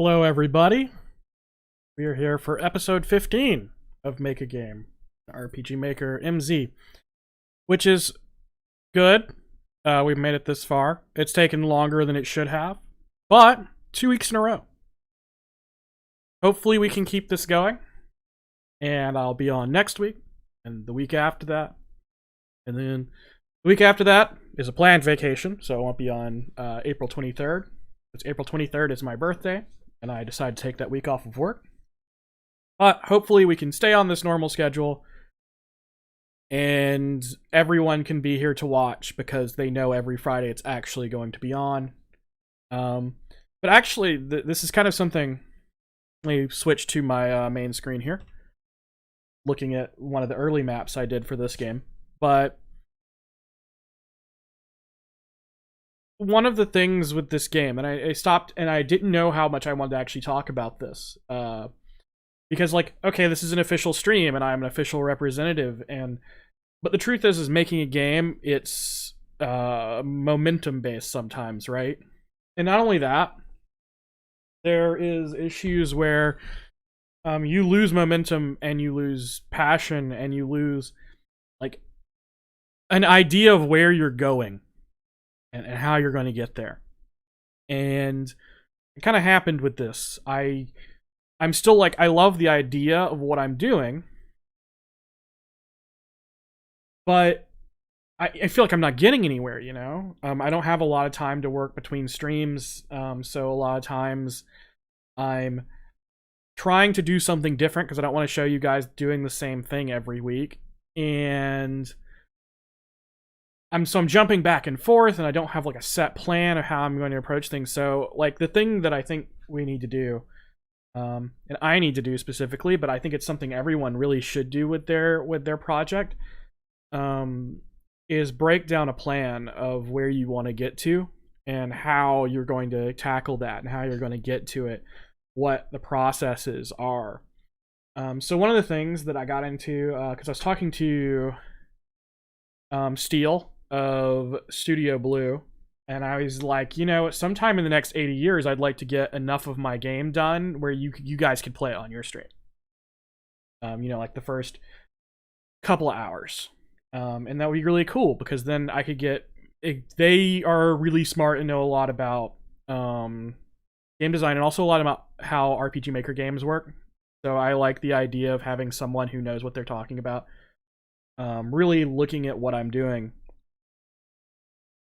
Hello, everybody. We are here for episode 15 of Make a Game, RPG Maker MZ, which is good. We've made it this far. It's taken longer than it should have, but 2 weeks in a row. Hopefully, we can keep this going, and I'll be on next week, and the week after that, and then the week after that is a planned vacation, so I won't be on April 23rd. It's April 23rd is my birthday, and I decided to take that week off of work. But hopefully we can stay on this normal schedule, and everyone can be here to watch because they know every Friday it's actually going to be on. But actually, this is kind of something. Let me switch to my main screen here, looking at one of the early maps I did for this game. But one of the things with this game, and I stopped and I didn't know how much I wanted to actually talk about this. Because, like, okay, this is an official stream and I'm an official representative, but the truth is making a game, it's momentum based sometimes, right? And not only that, there is issues where you lose momentum and you lose passion and you lose, like, an idea of where you're going and how you're going to get there. And it kind of happened with this. I'm still like, I love the idea of what I'm doing, but I feel like I'm not getting anywhere, you know? I don't have a lot of time to work between streams, so a lot of times I'm trying to do something different because I don't want to show you guys doing the same thing every week, and I'm jumping back and forth, and I don't have like a set plan of how I'm going to approach things. So, like, the thing that I think we need to do, and I need to do specifically, but I think it's something everyone really should do with their project, is break down a plan of where you want to get to and how you're going to tackle that and how you're going to get to it, what the processes are. So one of the things that I got into, because I was talking to Steele of Studio Blue, and I was like, you know, sometime in the next 80 years, I'd like to get enough of my game done where you guys could play it on your stream. You know, like the first couple of hours. And that would be really cool because then I could get... They are really smart and know a lot about game design and also a lot about how RPG Maker games work. So I like the idea of having someone who knows what they're talking about. Really looking at what I'm doing.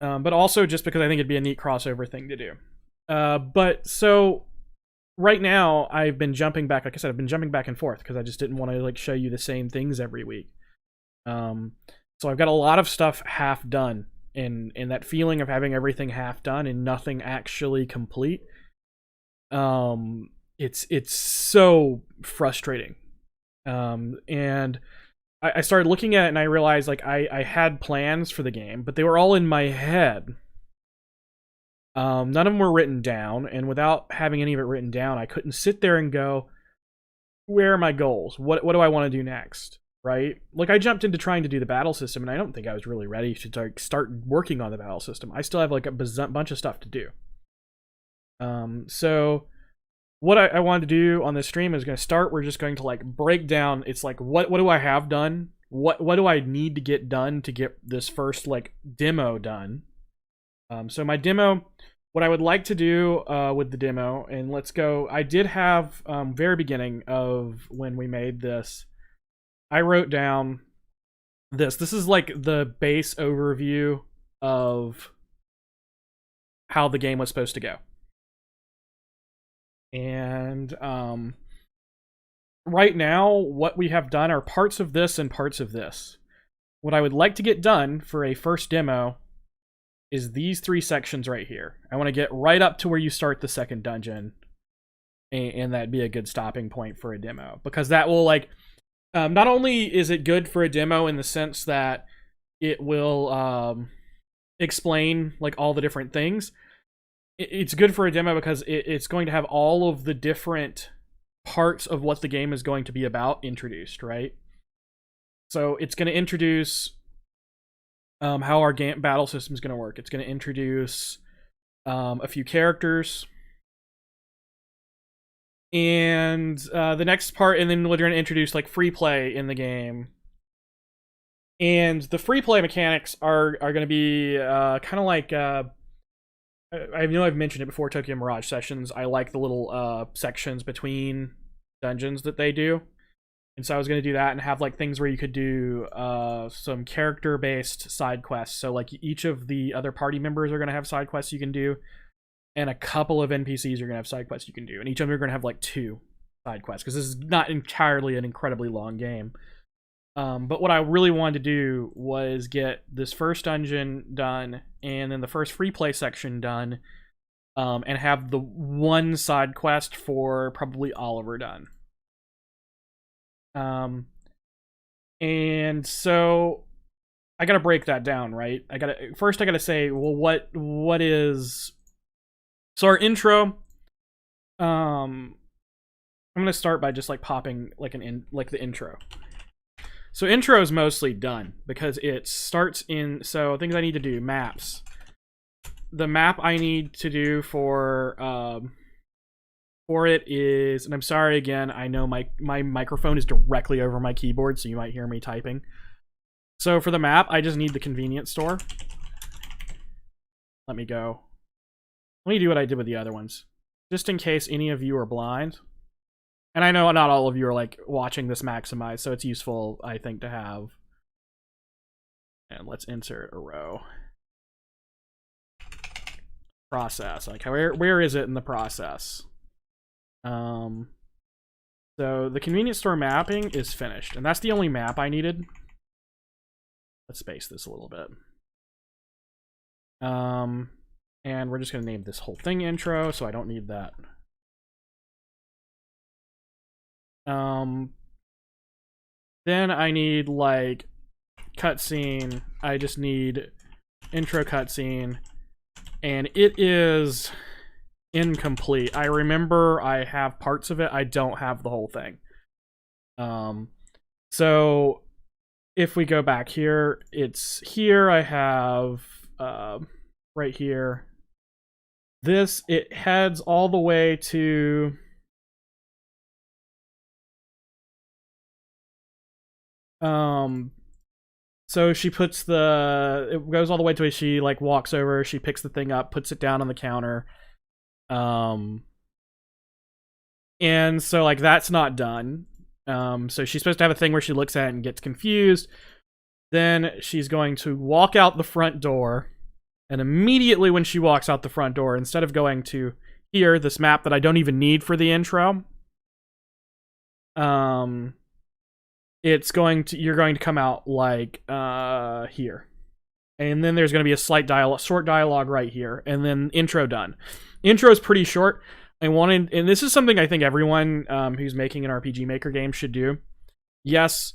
But also just because I think it'd be a neat crossover thing to do. But so right now I've been jumping back, like I said, I've been jumping back and forth because I just didn't want to like show you the same things every week. So I've got a lot of stuff half done, and that feeling of having everything half done and nothing actually complete. It's so frustrating. And I started looking at it and I realized like I had plans for the game, but they were all in my head. None of them were written down, and without having any of it written down, I couldn't sit there and go, where are my goals? What do I want to do next? Right? Like, I jumped into trying to do the battle system, and I don't think I was really ready to start working on the battle system. I still have like a bunch of stuff to do. So what I wanted to do on this stream is going to start. We're just going to like break down. It's like, what do I have done? What do I need to get done to get this first like demo done? So my demo, what I would like to do with the demo, and let's go. I did have very beginning of when we made this, I wrote down this. This is like the base overview of how the game was supposed to go. And right now, what we have done are parts of this and parts of this. What I would like to get done for a first demo is these 3 sections right here. I want to get right up to where you start the second dungeon, and that'd be a good stopping point for a demo, because that will like not only is it good for a demo in the sense that it will explain like all the different things. It's good for a demo because it's going to have all of the different parts of what the game is going to be about introduced, right? So it's going to introduce how our game battle system is going to work. It's going to introduce a few characters. And the next part, and then we're going to introduce like free play in the game. And the free play mechanics are going to be kind of like I know I've mentioned it before, Tokyo Mirage Sessions. I like the little sections between dungeons that they do. And so I was going to do that and have like things where you could do some character-based side quests. So like each of the other party members are going to have side quests you can do, and a couple of NPCs are going to have side quests you can do, and each of them are going to have like 2 side quests because this is not entirely an incredibly long game. But what I really wanted to do was get this first dungeon done, and then the first free play section done, and have the one side quest for probably Oliver done. And so I gotta break that down, right? I gotta say, well, what is... So our intro, I'm gonna start by just like popping like the intro. So intro is mostly done because it starts in, so things I need to do, maps. The map I need to do for it is, and I'm sorry again, I know my microphone is directly over my keyboard, so you might hear me typing. So for the map, I just need the convenience store. Let me do what I did with the other ones, just in case any of you are blind. And I know not all of you are like watching this maximized, so it's useful, I think, to have. And let's insert a row. Process. Like where is it in the process? So the convenience store mapping is finished, and that's the only map I needed. Let's space this a little bit. And we're just gonna name this whole thing intro, so I don't need that. Then I need like cutscene. I just need intro cutscene, and it is incomplete. I remember I have parts of it. I don't have the whole thing. So if we go back here, it's here. I have right here. This, it heads all the way to so she puts it goes all the way to where she like walks over, she picks the thing up, puts it down on the counter. And so like that's not done. So she's supposed to have a thing where she looks at it and gets confused. Then she's going to walk out the front door, and immediately when she walks out the front door, instead of going to here, this map that I don't even need for the intro, it's going to, you're going to come out like here, and then there's going to be a short dialogue right here, and then intro done. Intro is pretty short. And this is something I think everyone who's making an RPG Maker game should do. Yes,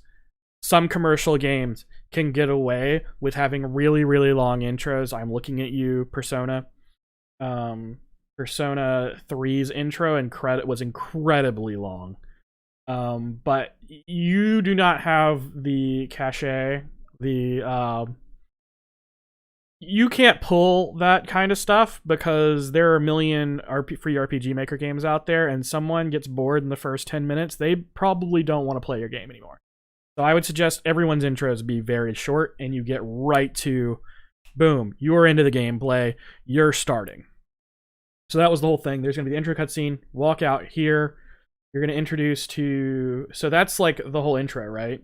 some commercial games can get away with having really, really long intros. I'm looking at you, Persona. Persona 3's intro was incredibly long. But you do not have the cachet, you can't pull that kind of stuff because there are a million free RPG Maker games out there, and someone gets bored in the first 10 minutes, they probably don't want to play your game anymore. So I would suggest everyone's intros be very short, and you get right to, boom, you're into the gameplay, you're starting. So that was the whole thing. There's going to be the intro cutscene, walk out here, you're going to introduce to, so that's like the whole intro, right?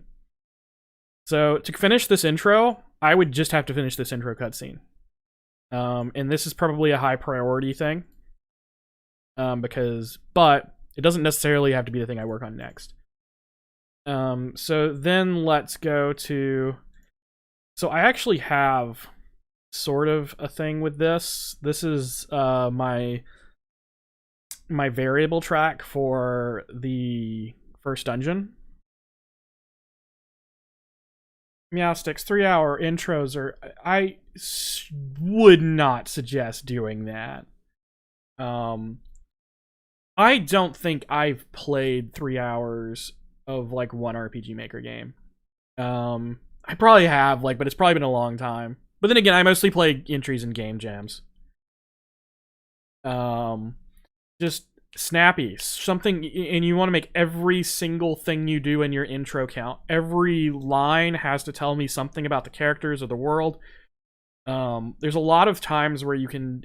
So to finish this intro, I would just have to finish this intro cutscene. And this is probably a high priority thing. But it doesn't necessarily have to be the thing I work on next. So then let's go to, so I actually have sort of a thing with this. This is my variable track for the first dungeon. Meowsticks 3-hour intros I would not suggest doing that. I don't think I've played 3 hours of like one RPG Maker game. I probably have, like, but it's probably been a long time. But then again, I mostly play entries and game jams. Just snappy, something, and you want to make every single thing you do in your intro count. Every line has to tell me something about the characters or the world. There's a lot of times where you can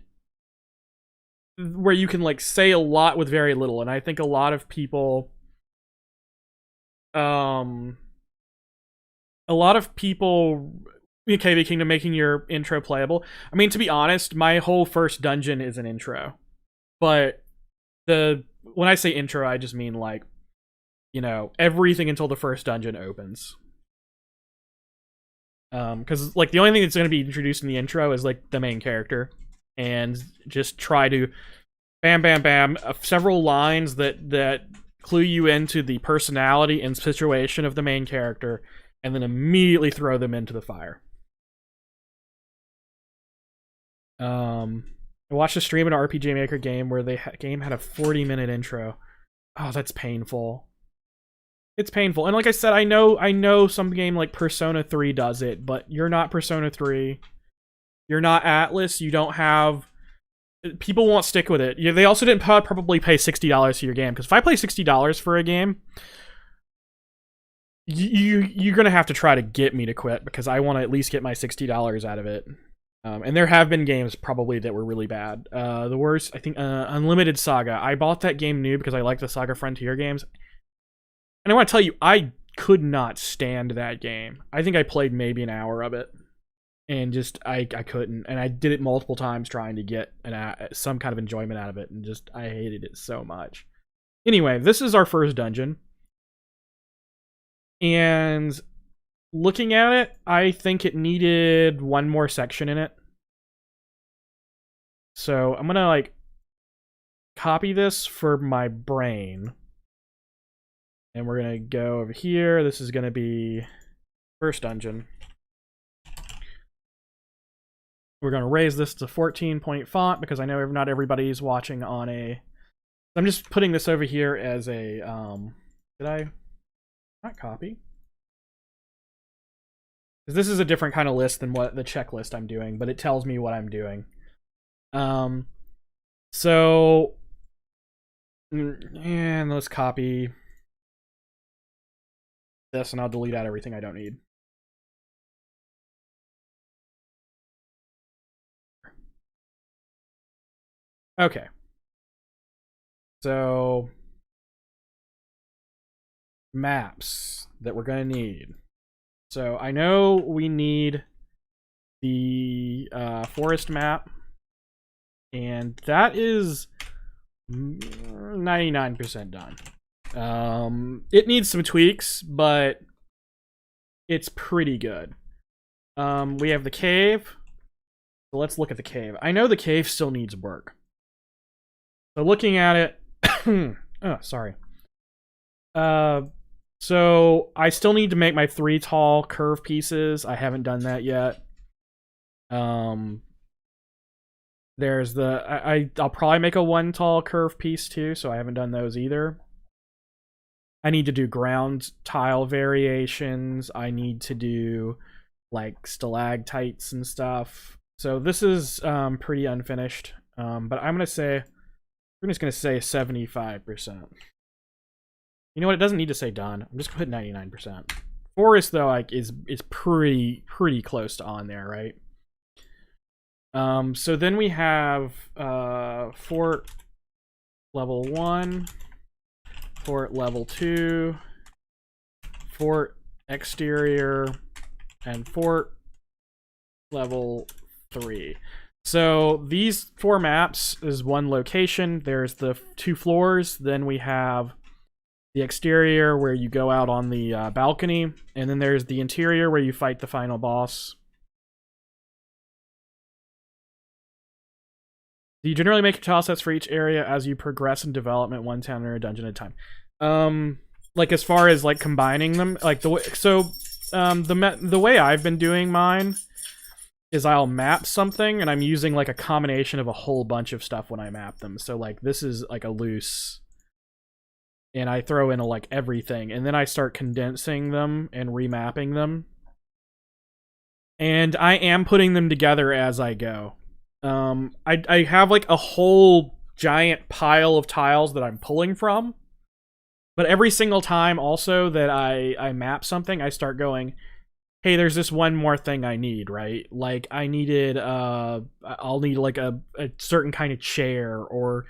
like say a lot with very little, and I think a lot of people KB Kingdom making your intro playable. I mean, to be honest, my whole first dungeon is an intro. But when I say intro, I just mean like, everything until the first dungeon opens. Because like the only thing that's going to be introduced in the intro is like the main character, and just try to bam, bam, bam, several lines that clue you into the personality and situation of the main character, and then immediately throw them into the fire. I watched a stream in an RPG Maker game where the game had a 40-minute intro. Oh, that's painful. It's painful. And like I said, I know some game like Persona 3 does it, but you're not Persona 3. You're not Atlas. You don't have... People won't stick with it. They also didn't probably pay $60 for your game, because if I pay $60 for a game, you're going to have to try to get me to quit, because I want to at least get my $60 out of it. And there have been games probably that were really bad. The worst, I think, Unlimited Saga. I bought that game new because I like the Saga Frontier games. And I want to tell you, I could not stand that game. I think I played maybe an hour of it. And just, I couldn't. And I did it multiple times trying to get some kind of enjoyment out of it. And just, I hated it so much. Anyway, this is our first dungeon. And... looking at it, I think it needed one more section in it. So I'm gonna like copy this for my brain. And we're gonna go over here. This is gonna be first dungeon. We're gonna raise this to 14-point font because I know not everybody's watching on a... I'm just putting this over here as a... did I not copy? This is a different kind of list than what the checklist I'm doing, but it tells me what I'm doing. So, and let's copy this, and I'll delete out everything I don't need. Okay. So, maps that we're going to need. So I know we need the forest map, and that is 99% done. It needs some tweaks, but it's pretty good. We have the cave. So let's look at the cave. I know the cave still needs work. So looking at it, oh, sorry. So I still need to make my 3 tall curve pieces. I haven't done that yet. There's the I'll probably make a 1 tall curve piece too, so I haven't done those either. I need to do ground tile variations. I need to do like stalactites and stuff. So this is pretty unfinished. But I'm just gonna say 75%. You know what? It doesn't need to say done. I'm just gonna put 99%. Forest though, like is pretty close to on there, right? So then we have fort level 1, fort level 2, fort exterior, and fort level 3. So these 4 maps is 1 location. There's the 2 floors. Then we have the exterior where you go out on the balcony, and then there's the interior where you fight the final boss. Do you generally make your tile sets for each area as you progress in development, 1 town or a dungeon at a time? Like as far as like combining them, like the way I've been doing mine is I'll map something and I'm using like a combination of a whole bunch of stuff when I map them. So like this is like a loose, and I throw in like everything, and then I start condensing them and remapping them. And I am putting them together as I go. I have like a whole giant pile of tiles that I'm pulling from. But every single time also that I map something, I start going, hey, there's this one more thing I need, right? Like I'll need like a certain kind of chair, or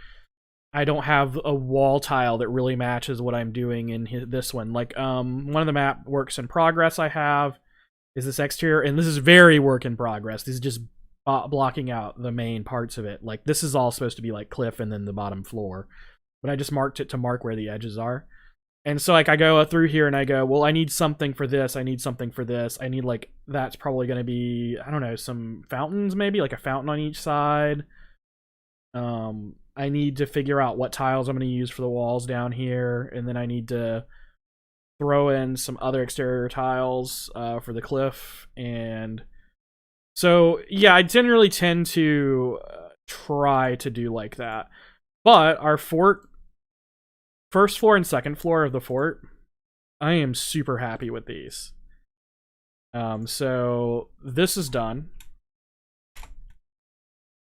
I don't have a wall tile that really matches what I'm doing in this one. Like one of the map works in progress I have is this exterior, and this is very work in progress. This is just blocking out the main parts of it. Like this is all supposed to be like cliff and then the bottom floor, but I just marked it to mark where the edges are. And so like I go through here and I go, well, I need something for this, I need something for this, I need like, that's probably going to be, I don't know, some fountains maybe, like a fountain on each side. I need to figure out what tiles I'm going to use for the walls down here, and then I need to throw in some other exterior tiles for the cliff. And so yeah, I generally tend to try to do like that. But our fort, first floor and second floor of the fort, I am super happy with these. So this is done.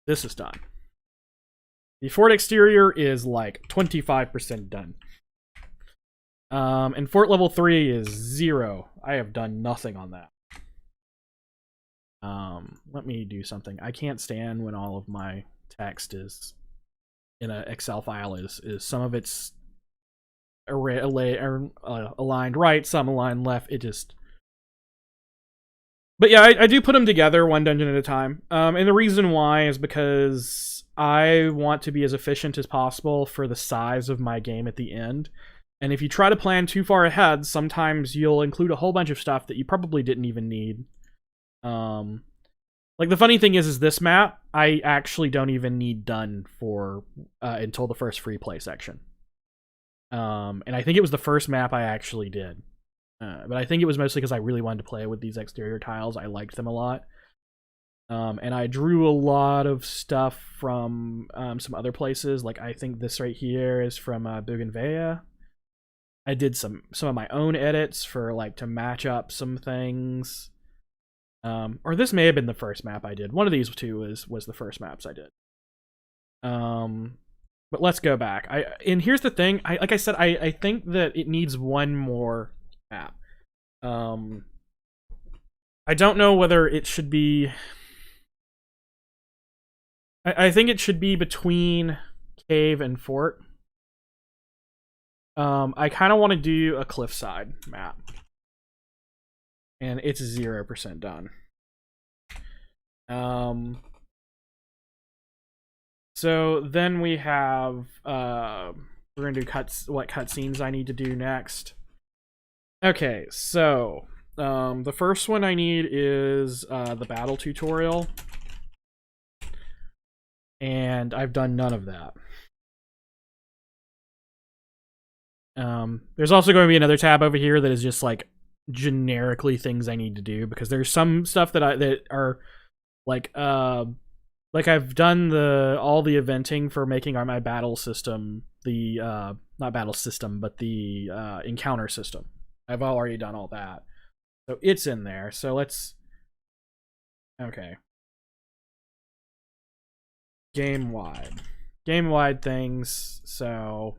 This is done. The fort exterior is like 25% done. And fort level 3 is 0. I have done nothing on that. Let me do something. I can't stand when all of my text is in an Excel file is some of it's aligned right, some aligned left. It just... But yeah, I do put them together one dungeon at a time. And the reason why is because I want to be as efficient as possible for the size of my game at the end. And if you try to plan too far ahead, sometimes you'll include a whole bunch of stuff that you probably didn't even need. Like the funny thing is this map, I actually don't even need done for until the first free play section. And I think it was the first map I actually did. But I think it was mostly because I really wanted to play with these exterior tiles. I liked them a lot. And I drew a lot of stuff from some other places. Like I think this right here is from Bougainvillea. I did some of my own edits for like to match up some things. Or this may have been the first map I did. One of these two was the first maps I did. But let's go back. And here's the thing. Like I said, I think that it needs one more map. I don't know whether it should be... I think it should be between cave and fort. I kind of want to do a cliffside map. And it's 0% done. So then we have... we're going to do what cutscenes I need to do next. Okay, so... the first one I need is the battle tutorial. And I've done none of that. There's also going to be another tab over here that is just like generically things I need to do, because there's some stuff that are like I've done all the eventing for making my battle system, the not battle system, but the encounter system. I've already done all that. So it's in there. So let's... Okay. Game-wide. Game-wide things, so...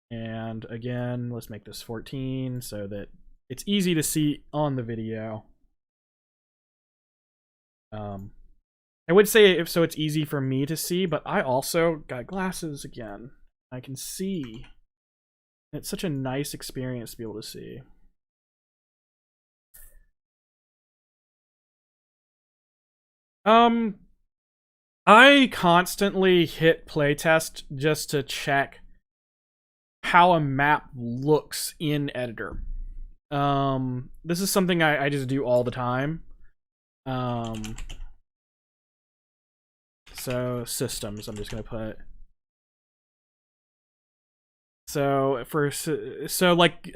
And again, let's make this 14 so that it's easy to see on the video. I would say if so it's easy for me to see, but I also got glasses again. I can see. It's such a nice experience to be able to see. I constantly hit playtest just to check how a map looks in editor. This is something I just do all the time. So systems, I'm just gonna put. So like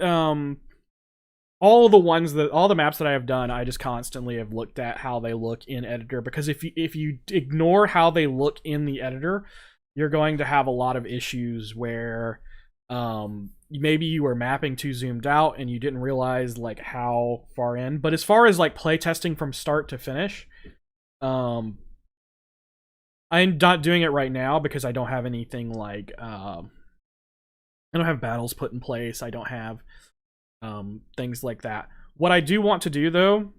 all the maps that I have done, I just constantly have looked at how they look in editor, because if you ignore how they look in the editor, you're going to have a lot of issues where maybe you were mapping too zoomed out and you didn't realize like how far in. But as far as like playtesting from start to finish, I'm not doing it right now because I don't have anything like I don't have battles put in place. I don't have things like that. What I do want to do though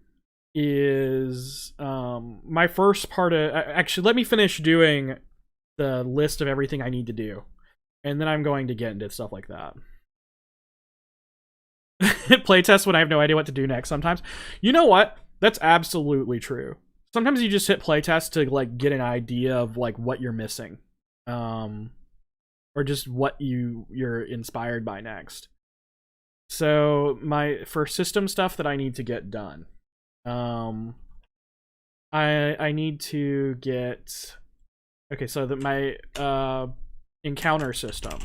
is my first part of actually let me finish doing the list of everything I need to do, and then I'm going to get into stuff like that. Playtest when I have no idea what to do next sometimes. You know what? That's absolutely true. Sometimes you just hit playtest to like get an idea of like what you're missing. Or just what you're inspired by next. So for system stuff that I need to get done. I need to get okay, so that my encounter system.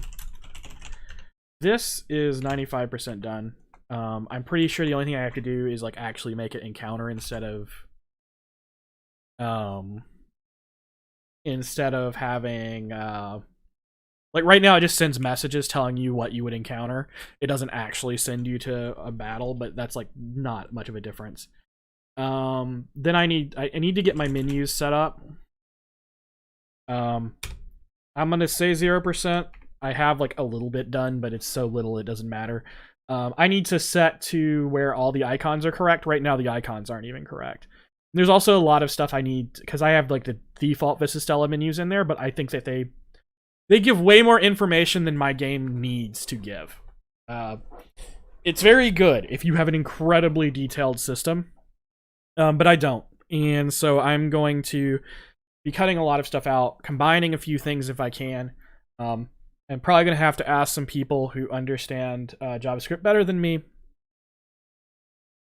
This is 95% done. I'm pretty sure the only thing I have to do is like actually make it encounter instead of having like right now it just sends messages telling you what you would encounter. It doesn't actually send you to a battle, but that's like not much of a difference. Then I need to get my menus set up. I'm gonna say 0%. I have like a little bit done, but it's so little it doesn't matter. I need to set to where all the icons are correct. Right now the icons aren't even correct. There's also a lot of stuff I need because I have like the default Vista Stella menus in there, but I think that they give way more information than my game needs to give. It's very good if you have an incredibly detailed system, but I don't. And so I'm going to be cutting a lot of stuff out, combining a few things if I can. I'm probably going to have to ask some people who understand JavaScript better than me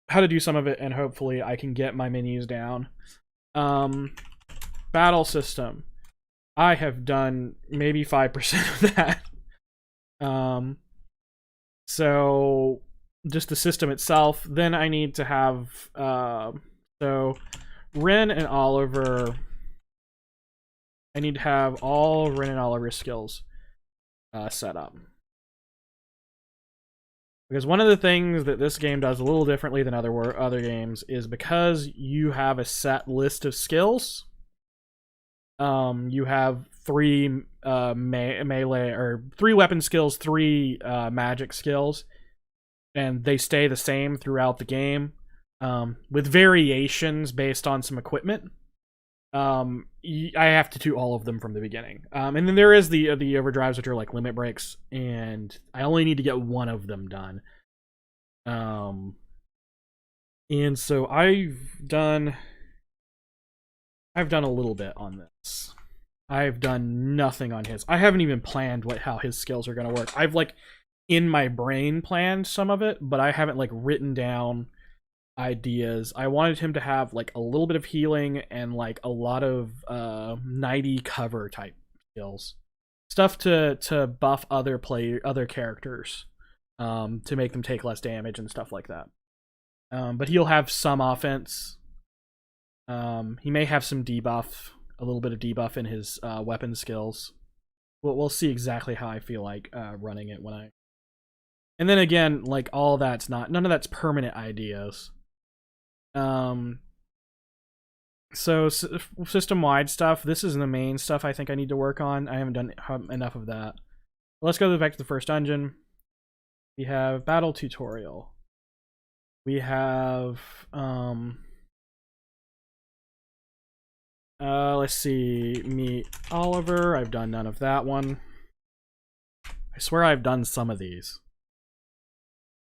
how to do some of it, and hopefully I can get my menus down. Battle system. I have done maybe 5% of that. So just the system itself. Then I need to have so Ren and Oliver. I need to have all Ren and Oliver skills set up. Because one of the things that this game does a little differently than other games is because you have a set list of skills. You have 3 melee or 3 weapon skills, 3 magic skills, and they stay the same throughout the game, with variations based on some equipment. I have to do all of them from the beginning. And then there is the overdrives, which are like limit breaks, and I only need to get one of them done. And so I've done a little bit on this. I've done nothing on his. I haven't even planned how his skills are going to work. I've like in my brain planned some of it, but I haven't like written down ideas. I wanted him to have like a little bit of healing and like a lot of nighty cover type skills, stuff to buff other characters, to make them take less damage and stuff like that. But he'll have some offense. He may have some debuff, a little bit of debuff in his weapon skills. We'll see exactly how I feel like running it when I. And then again, like all that's none of that's permanent ideas. So system-wide stuff, this is the main stuff I think I need to work on. I haven't done enough of that. Let's go back to the first dungeon. We have battle tutorial. We have let's see, meet Oliver. I've done none of that one. I swear I've done some of these.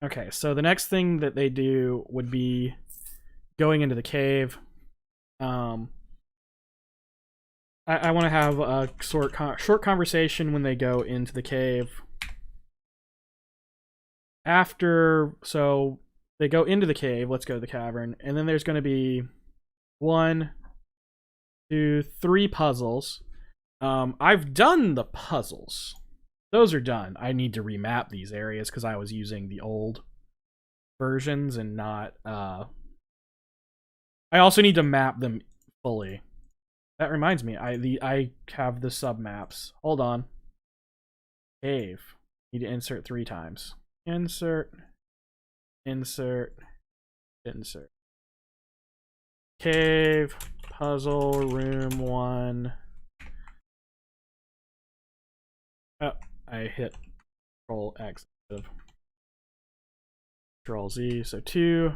Okay, so the next thing that they do would be going into the cave. I want to have a short conversation when they go into the cave. So they go into the cave. Let's go to the cavern, and then there's going to be 1, 2, 3 puzzles. I've done the puzzles. Those are done. I need to remap these areas because I was using the old versions and not I also need to map them fully. That reminds me, I have the sub maps. Hold on. Cave. Need to insert 3 times. Insert. Insert. Insert. Cave. Puzzle. Room 1. Oh, I hit Control X instead of Control Z, so 2.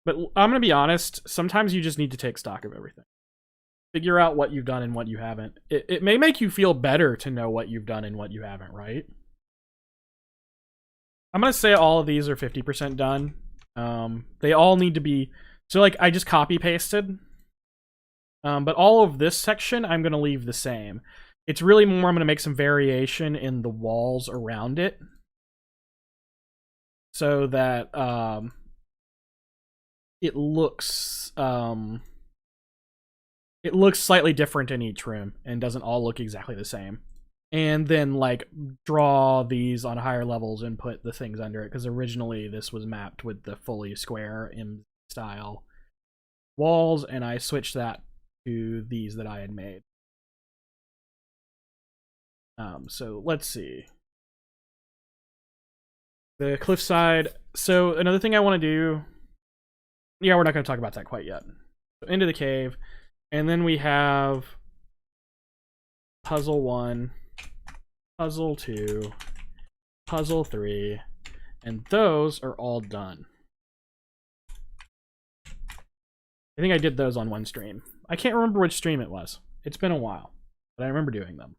But I'm gonna be honest, sometimes you just need to take stock of everything. Figure out what you've done and what you haven't. It may make you feel better to know what you've done and what you haven't, right? I'm gonna say all of these are 50% done. They all need to be, so like I just copy pasted. But all of this section I'm gonna leave the same. It's really more I'm gonna make some variation in the walls around it, so that it looks slightly different in each room and doesn't all look exactly the same. And then like draw these on higher levels and put the things under it, because originally this was mapped with the fully square in style walls, and I switched that to these that I had made. So let's see. The cliffside. So another thing I want to do, yeah, we're not going to talk about that quite yet. So into the cave, and then we have puzzle 1, puzzle 2, puzzle 3, and those are all done. I think I did those on one stream. I can't remember which stream it was. It's been a while, but I remember doing them.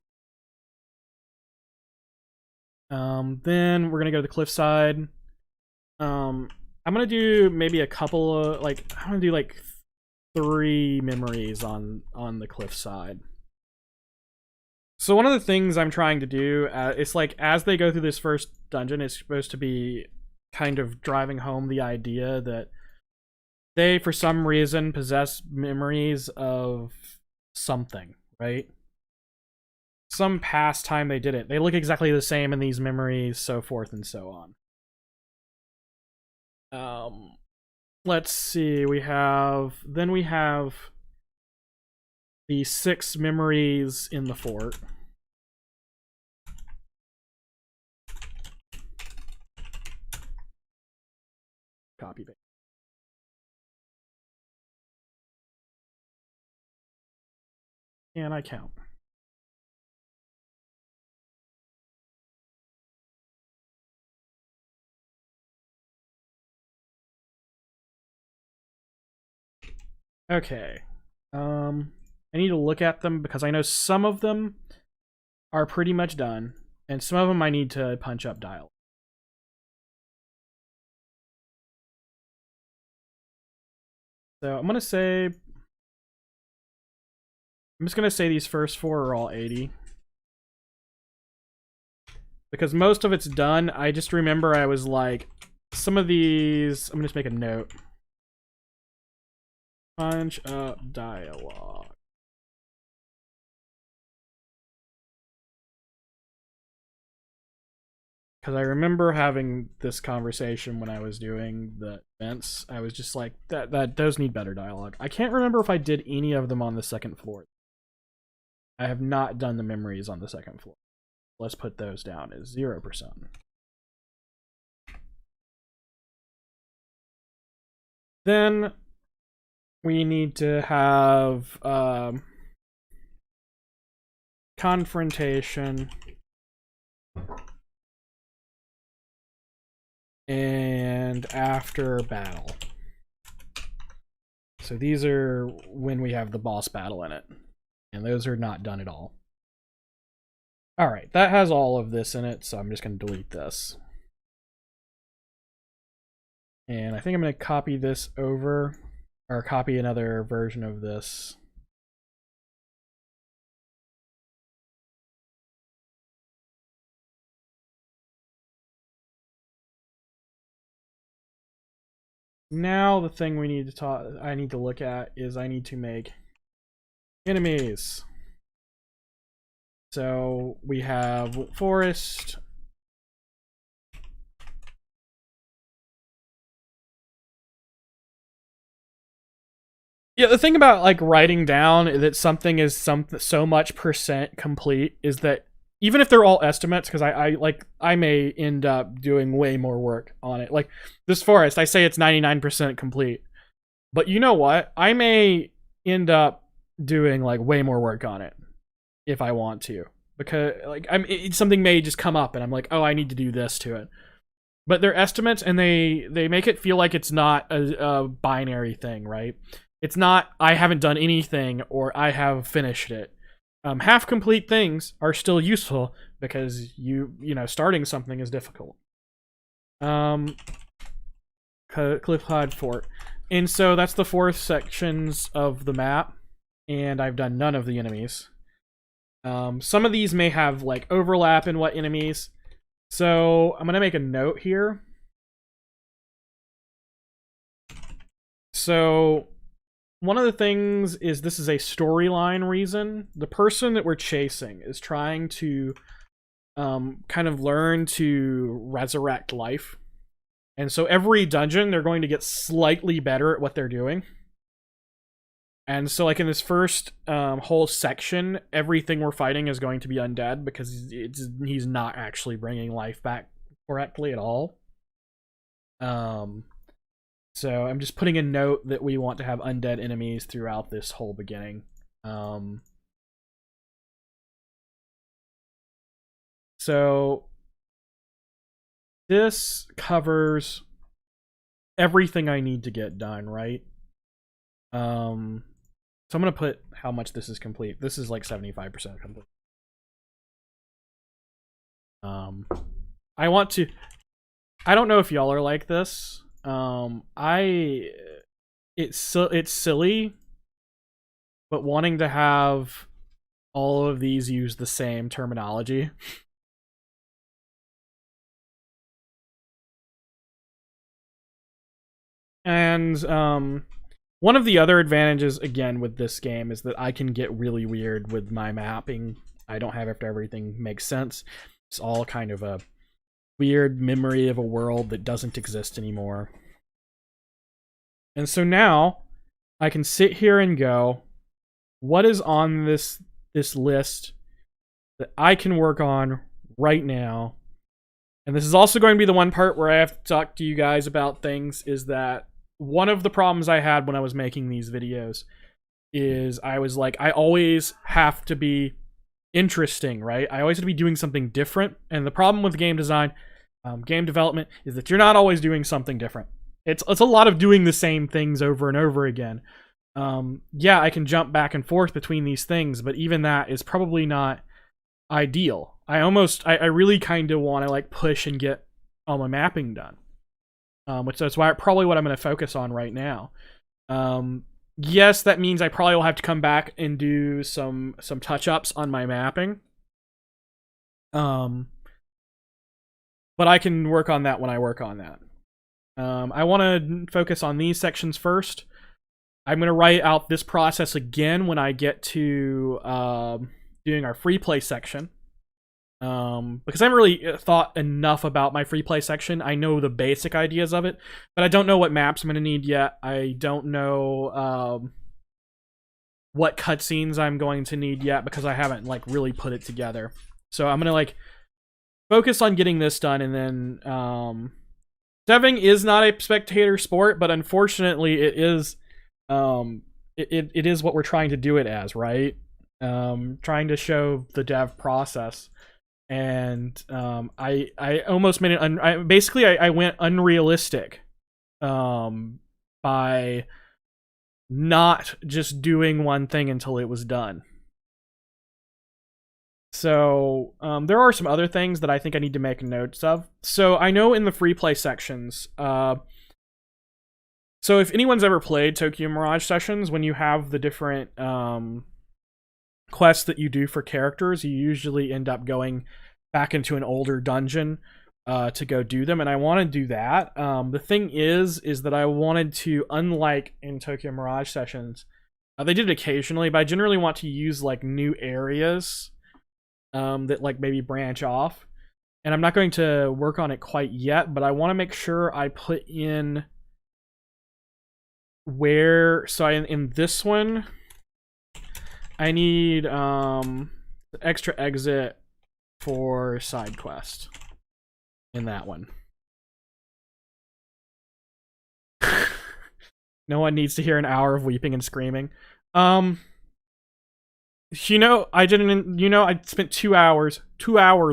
Then we're gonna go to the cliffside. I'm gonna do maybe a couple of, like, I'm gonna do like 3 memories on the cliffside. So one of the things I'm trying to do, it's like as they go through this first dungeon, it's supposed to be kind of driving home the idea that they, for some reason, possess memories of something, right? Some past time they did it. They look exactly the same in these memories, so forth and so on. Let's see. We have the 6 memories in the fort. Copy paste. And I count. Okay. I need to look at them because I know some of them are pretty much done, and some of them I need to punch up dialogue. So I'm just gonna say these first 4 are all 80. Because most of it's done. I just remember I was like, some of these, I'm gonna just make a note. Punch up dialogue. Because I remember having this conversation when I was doing the events. I was just like, that those need better dialogue. I can't remember if I did any of them on the second floor. I have not done the memories on the second floor. Let's put those down as 0%. Then we need to have confrontation and after battle. So these are when we have the boss battle in it, and those are not done at all. Alright, that has all of this in it, so I'm just going to delete this. And I think I'm going to copy this over, or copy another version of this. Now the thing we need to I need to look at is I need to make enemies. So we have forest. Yeah, the thing about like writing down that something is so much percent complete is that even if they're all estimates, because I may end up doing way more work on it. Like this forest, I say it's 99% complete, but you know what? I may end up doing like way more work on it. if I want to, because like something may just come up and I'm like, oh, I need to do this to it. But they're estimates, and they make it feel like it's not a binary thing, right? It's not I haven't done anything or I have finished it. Half complete things are still useful because you know starting something is difficult. Cliffhide Fort, and so that's the 4 sections of the map, and I've done none of the enemies. Some of these may have like overlap in what enemies. So I'm gonna make a note here. So one of the things is this is a storyline reason. The person that we're chasing is trying to kind of learn to resurrect life. And so every dungeon, they're going to get slightly better at what they're doing. And so like in this first whole section, everything we're fighting is going to be undead because he's not actually bringing life back correctly at all. So I'm just putting a note that we want to have undead enemies throughout this whole beginning. So this covers everything I need to get done, right? So I'm gonna put how much this is complete. This is like 75% complete. I want to. I don't know if y'all are like this. It's silly, but wanting to have all of these use the same terminology. And one of the other advantages, again, with this game is that I can get really weird with my mapping. I don't have after everything makes sense. It's all kind of a weird memory of a world that doesn't exist anymore. And so now I can sit here and go, what is on this list that I can work on right now? And this is also going to be the one part where I have to talk to you guys about things, is that one of the problems I had when I was making these videos is I was like, I always have to be interesting, right? I always have to be doing something different. And the problem with game design, game development, is that you're not always doing something different. It's a lot of doing the same things over and over again. Yeah, I can jump back and forth between these things, but even that is probably not ideal. I really kind of want to like push and get all my mapping done. Which that's probably what I'm going to focus on right now. Yes, that means I probably will have to come back and do some touch-ups on my mapping. But I can work on that when I work on that. I want to focus on these sections first. I'm going to write out this process again when I get to doing our free play section. Because I haven't really thought enough about my free play section. I know the basic ideas of it, but I don't know what maps I'm going to need yet. I don't know what cutscenes I'm going to need yet because I haven't like really put it together. So I'm going to like focus on getting this done, and then deving is not a spectator sport, but unfortunately it is it is what we're trying to do it as, right? Trying to show the dev process. And I almost made it I went unrealistic by not just doing one thing until it was done. So there are some other things that I think I need to make notes of. So I know in the free play sections, so if anyone's ever played Tokyo Mirage Sessions, when you have the different quests that you do for characters, you usually end up going back into an older dungeon to go do them, and I want to do that. The thing is that I wanted to, unlike in Tokyo Mirage Sessions, they did it occasionally, but I generally want to use like new areas that like maybe branch off, and I'm not going to work on it quite yet, but I want to make sure I put in where. So in this one, I need extra exit for side quest in that one. No one needs to hear an hour of weeping and screaming. You know, I didn't. You know, I spent 2 hours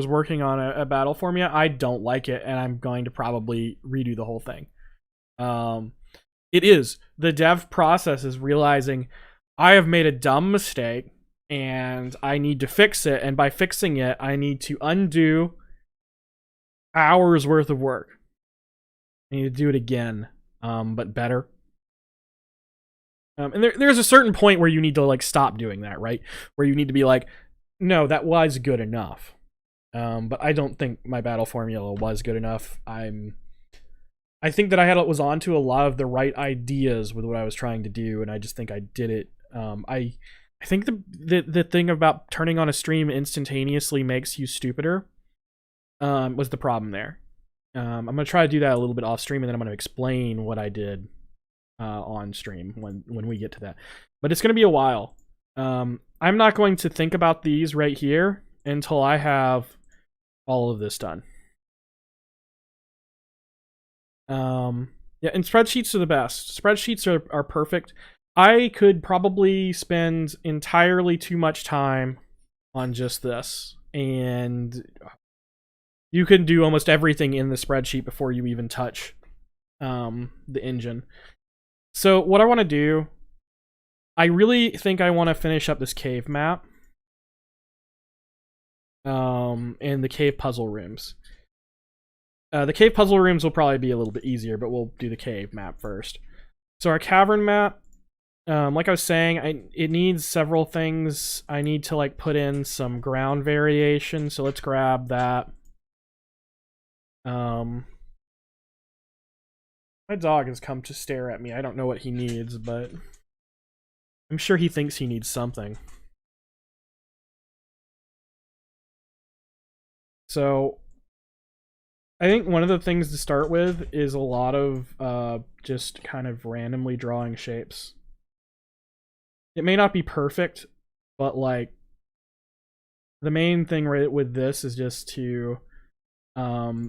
working on a battle formula. I don't like it, and I'm going to probably redo the whole thing. Um, it is the dev process is realizing I have made a dumb mistake, and I need to fix it. And by fixing it, I need to undo hours worth of work. I need to do it again, but better. And there's a certain point where you need to like stop doing that, right? Where you need to be like, no, that was good enough. But I don't think my battle formula was good enough. I think that was onto a lot of the right ideas with what I was trying to do, and I just think I did it. I think the thing about turning on a stream instantaneously makes you stupider. Was the problem there? I'm gonna try to do that a little bit off stream, and then I'm gonna explain what I did on stream when we get to that. But it's gonna be a while. I'm not going to think about these right here until I have all of this done. Yeah, and spreadsheets are the best. Spreadsheets are perfect. I could probably spend entirely too much time on just this, and you can do almost everything in the spreadsheet before you even touch the engine. So what I want to do, I really think I want to finish up this cave map and the cave puzzle rooms. The cave puzzle rooms will probably be a little bit easier, but we'll do the cave map first. So our cavern map, like I was saying, it needs several things. I need to like put in some ground variation, so let's grab that. My dog has come to stare at me. I don't know what he needs, but I'm sure he thinks he needs something. So I think one of the things to start with is a lot of just kind of randomly drawing shapes. It may not be perfect, but like the main thing right with this is just to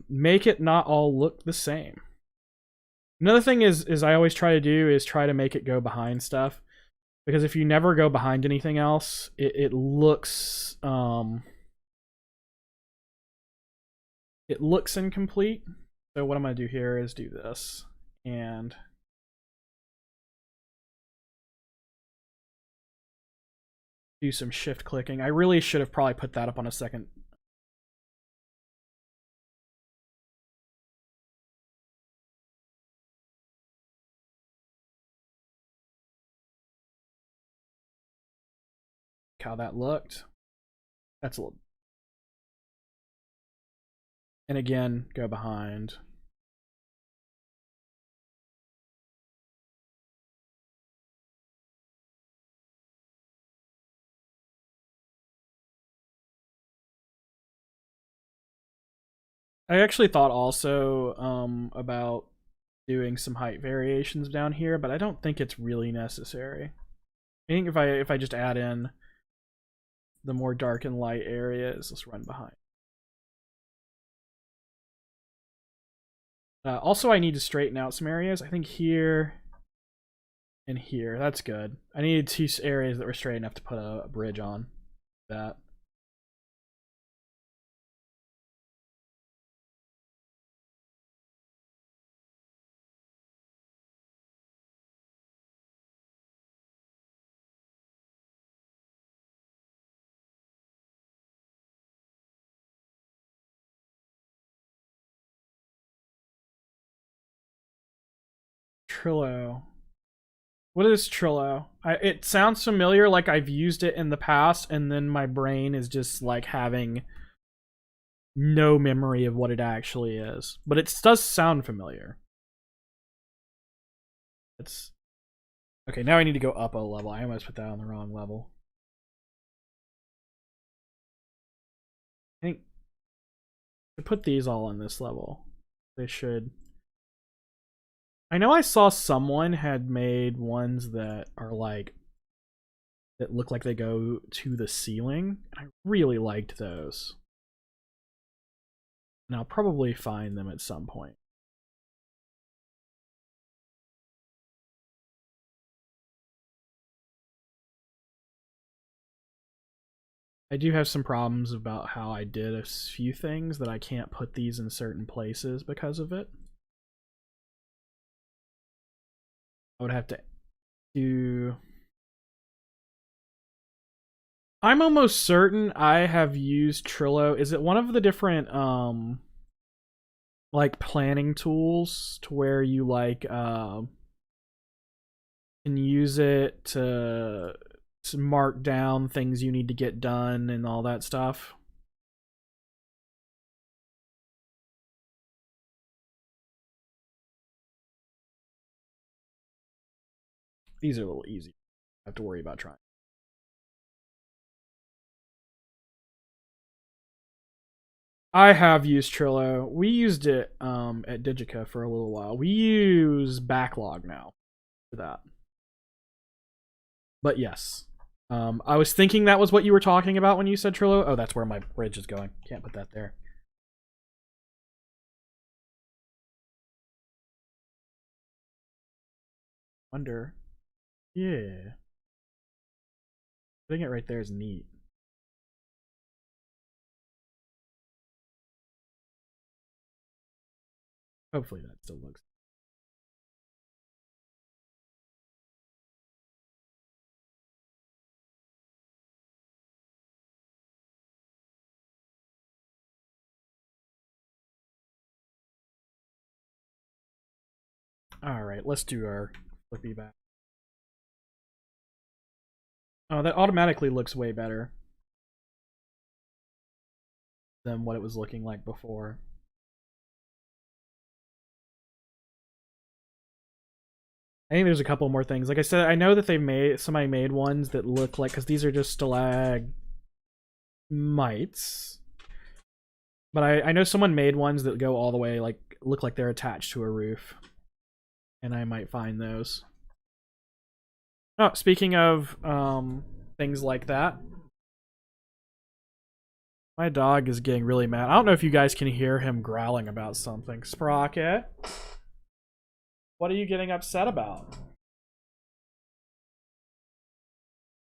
make it not all look the same. Another thing is I always try to do is try to make it go behind stuff, because if you never go behind anything else, it looks incomplete. So what I'm gonna do here is do this and do some shift clicking. I really should have probably put that up on a second. How that looked. That's a little. And again, go behind. I actually thought also about doing some height variations down here, but I don't think it's really necessary. I think if I just add in the more dark and light areas, let's run behind. Also, I need to straighten out some areas. I think here and here. That's good. I needed 2 areas that were straight enough to put a bridge on. That. Trello. What is Trello? It sounds familiar, like I've used it in the past, and then my brain is just like having no memory of what it actually is. But it does sound familiar. It's okay. Now I need to go up a level. I almost put that on the wrong level. I think to put these all on this level, they should. I know I saw someone had made ones that are like that look like they go to the ceiling, and I really liked those. And I'll probably find them at some point. I do have some problems about how I did a few things that I can't put these in certain places because of it. I would have to do... I'm almost certain I have used Trello. Is it one of the different like planning tools to where you like can use it to mark down things you need to get done and all that stuff? These are a little easy. I have to worry about trying. I have used Trello. We used it at Digica for a little while. We use Backlog now for that. But yes. I was thinking that was what you were talking about when you said Trello. Oh, that's where my bridge is going. Can't put that there. Wonder. Yeah. Putting it right there is neat. Hopefully that still looks. Alright, let's do our flippy back. Oh, that automatically looks way better than what it was looking like before. I think there's a couple more things. Like I said, I know that somebody made ones that look like, because these are just stalagmites. But I know someone made ones that go all the way, like, look like they're attached to a roof. And I might find those. Oh, speaking of things like that. My dog is getting really mad. I don't know if you guys can hear him growling about something. Sprocket, what are you getting upset about?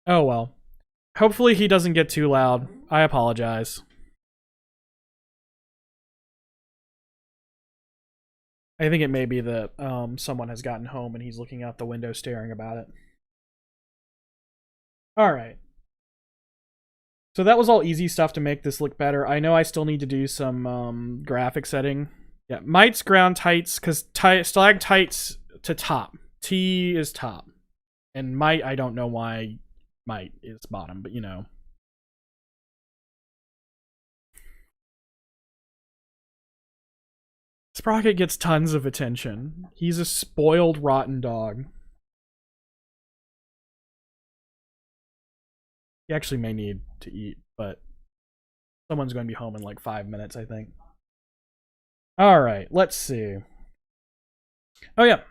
Oh well. Hopefully he doesn't get too loud. I apologize. I think it may be that someone has gotten home and he's looking out the window staring about it. Alright. So that was all easy stuff to make this look better. I know I still need to do some graphic setting. Yeah, mites, ground tights, because stalactites to top. T is top. And mite, I don't know why mite is bottom, but you know. Sprocket gets tons of attention. He's a spoiled, rotten dog. He actually may need to eat, but someone's going to be home in like 5 minutes, I think. Alright, let's see. Oh yeah.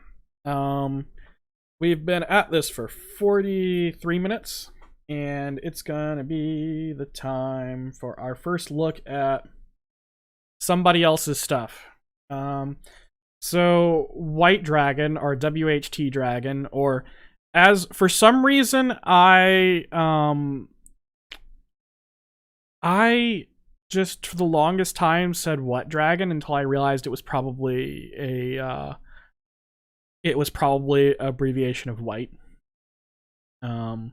We've been at this for 43 minutes, and it's gonna be the time for our first look at somebody else's stuff. So White Dragon, or WHT Dragon, or as for some reason I just for the longest time said What Dragon until I realized it was probably a abbreviation of white. But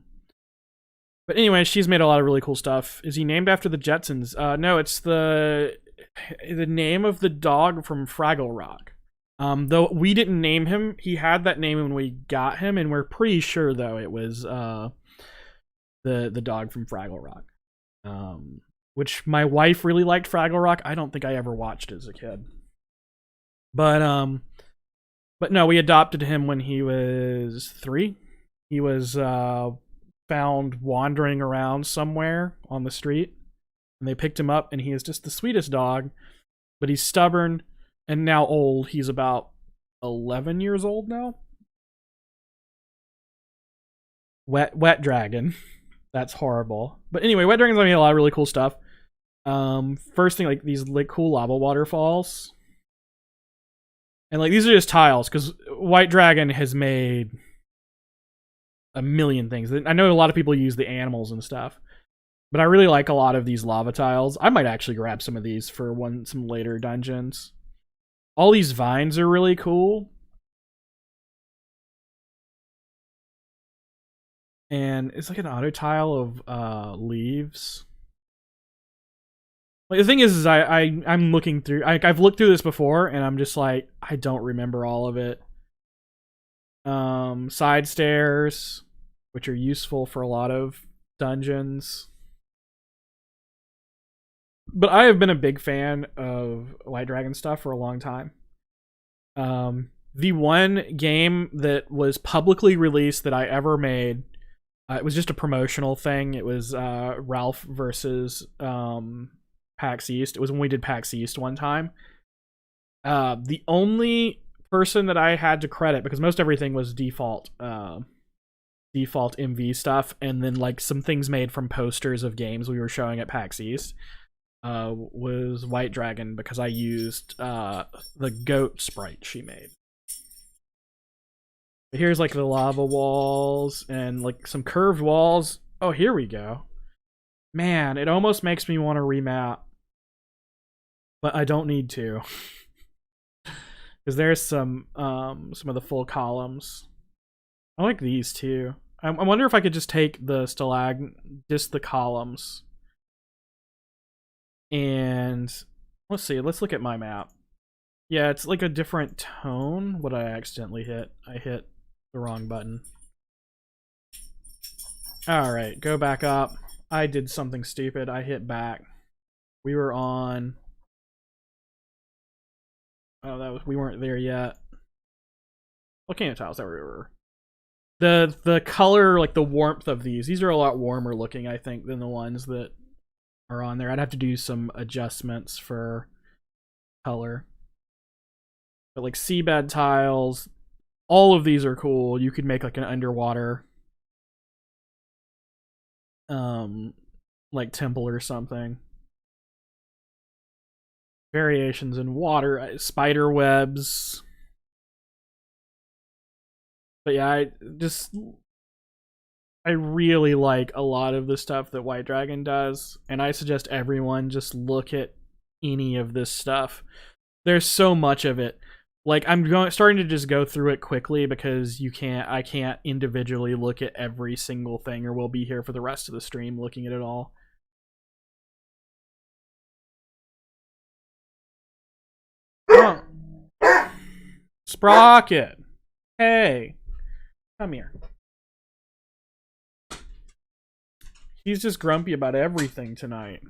anyway, she's made a lot of really cool stuff. Is he named after the Jetsons? No, it's the name of the dog from Fraggle Rock. Though we didn't name him, he had that name when we got him, and we're pretty sure though it was the dog from Fraggle Rock. Which my wife really liked Fraggle Rock. I don't think I ever watched it as a kid. But no, we adopted him when he was 3. He was found wandering around somewhere on the street, and they picked him up, and he is just the sweetest dog, but he's stubborn and now old. He's about 11 years old now. Wet Dragon. That's horrible. But anyway, Wet Dragon's made a lot of really cool stuff. First thing, like these like cool lava waterfalls. And like these are just tiles, because White Dragon has made a million things. I know a lot of people use the animals and stuff, But I really like a lot of these lava tiles. I might actually grab some of these for some later dungeons. All these vines are really cool. And it's like an auto tile of leaves. Like, the thing is I'm looking through. I've looked through this before, and I'm just like, I don't remember all of it. Side stairs, which are useful for a lot of dungeons. But I have been a big fan of White Dragon stuff for a long time. The one game that was publicly released that I ever made, it was just a promotional thing. It was Ralph versus PAX East. It was when we did PAX East one time. The only person that I had to credit, because most everything was default MV stuff, and then like some things made from posters of games we were showing at PAX East, was White Dragon, because I used the goat sprite she made. But here's like the lava walls and like some curved walls. Oh, here we go. Man, it almost makes me want to remap, but I don't need to. Because there's some of the full columns. I like these too. I wonder if I could just take the just the columns. And let's see, let's look at my map. Yeah, it's like a different tone. What did I accidentally hit? I hit the wrong button. Alright, go back up. I did something stupid. I hit back. We were on... Oh, we weren't there yet. Volcano tiles, there we were. The color, like the warmth of these are a lot warmer looking, I think, than the ones that are on there. I'd have to do some adjustments for color. But like seabed tiles, all of these are cool. You could make like an underwater like temple or something. Variations in water, spider webs. But yeah, I really like a lot of the stuff that White Dragon does, and I suggest everyone just look at any of this stuff. There's so much of it. Like, starting to just go through it quickly because I can't individually look at every single thing, or we'll be here for the rest of the stream looking at it all. Oh. Sprocket! Hey! Come here. He's just grumpy about everything tonight.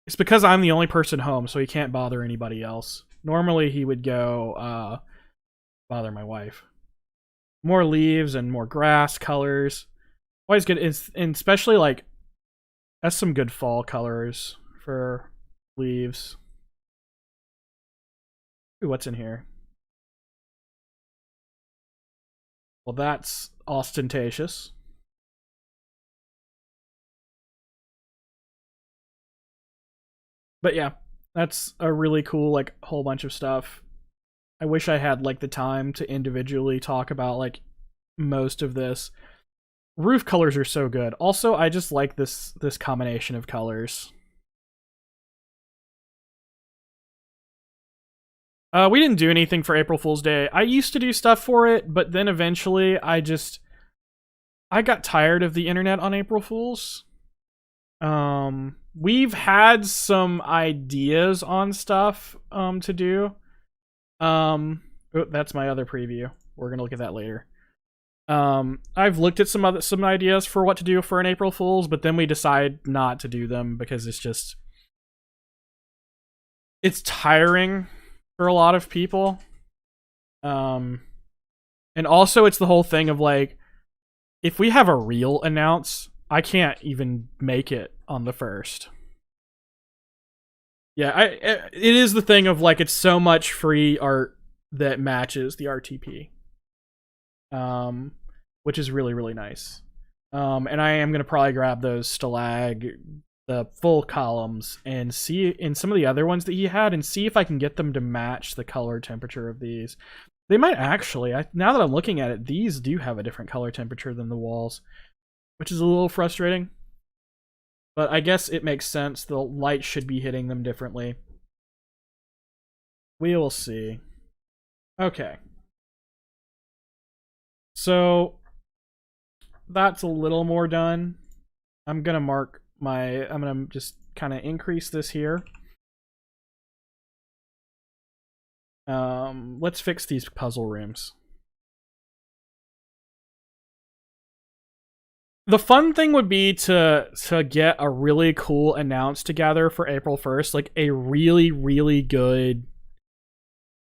It's because I'm the only person home, so he can't bother anybody else. Normally he would go bother my wife. More leaves and more grass colors. Always good, and especially like that's some good fall colors for leaves. Ooh, what's in here? Well, that's ostentatious. But yeah, that's a really cool like whole bunch of stuff. I wish I had like the time to individually talk about like most of this. Roof colors are so good. Also, I just like this combination of colors. We didn't do anything for April Fool's Day. I used to do stuff for it, but then eventually I got tired of the internet on April Fools. We've had some ideas on stuff to do. Oh, that's my other preview. We're gonna look at that later. I've looked at some ideas for what to do for an April Fool's, but then we decide not to do them because it's tiring for a lot of people. And also it's the whole thing of like, if we have a reel announce, I can't even make it on the 1st. Yeah, it is the thing of like, it's so much free art that matches the RTP. Which is really, really nice. And I am gonna probably grab those the full columns, and see in some of the other ones that he had, and see if I can get them to match the color temperature of these. They might actually. Now that I'm looking at it, these do have a different color temperature than the walls, which is a little frustrating. But I guess it makes sense. The light should be hitting them differently. We will see. Okay. So that's a little more done. I'm gonna mark my, I'm gonna just kind of increase this here. Let's fix these puzzle rooms. The fun thing would be to get a really cool announce together for April 1st, like a really, really good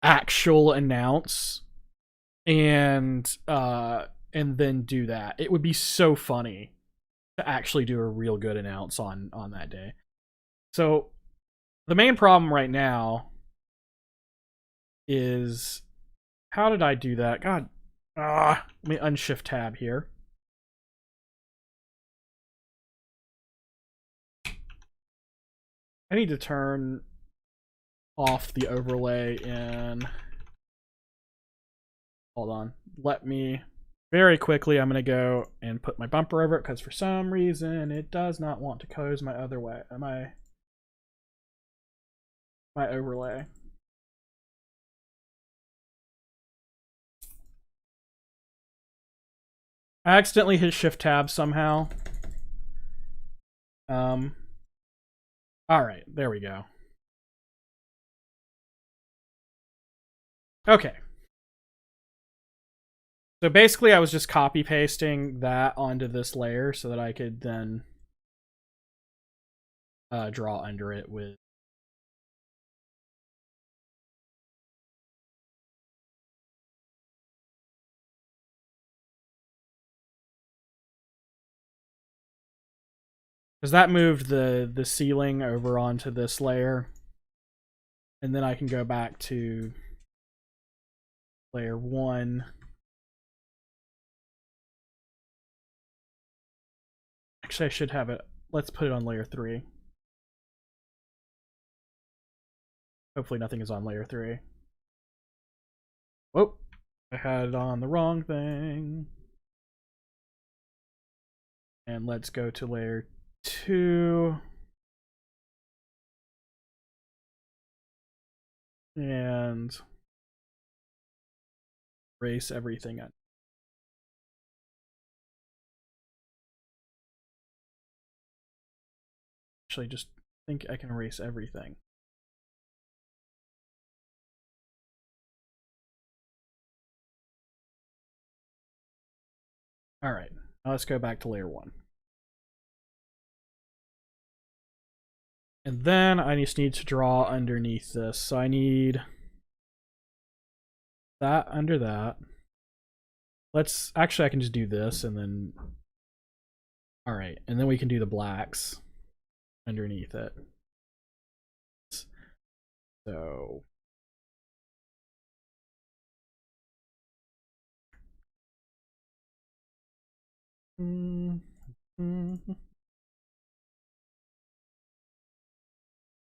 actual announce, and then do that. It would be so funny to actually do a real good announce on that day. So the main problem right now is, how did I do that? God, let me unshift tab here. I need to turn off the overlay in. Hold on. Let me very quickly. I'm gonna go and put my bumper over it because for some reason it does not want to close my other way. My overlay. I accidentally hit Shift Tab somehow. All right, there we go. Okay. So basically I was just copy pasting that onto this layer so that I could then draw under it with. Because that moved the ceiling over onto this layer. And then I can go back to layer 1. Actually, I should have it. Let's put it on layer 3. Hopefully nothing is on layer 3. Whoop. I had it on the wrong thing. And let's go to layer 2. And erase everything. Actually, just think I can erase everything. All right, now let's go back to layer 1. And then I just need to draw underneath this. So I need that under that. Let's actually, I can just do this and then. All right, and then we can do the blacks underneath it. So.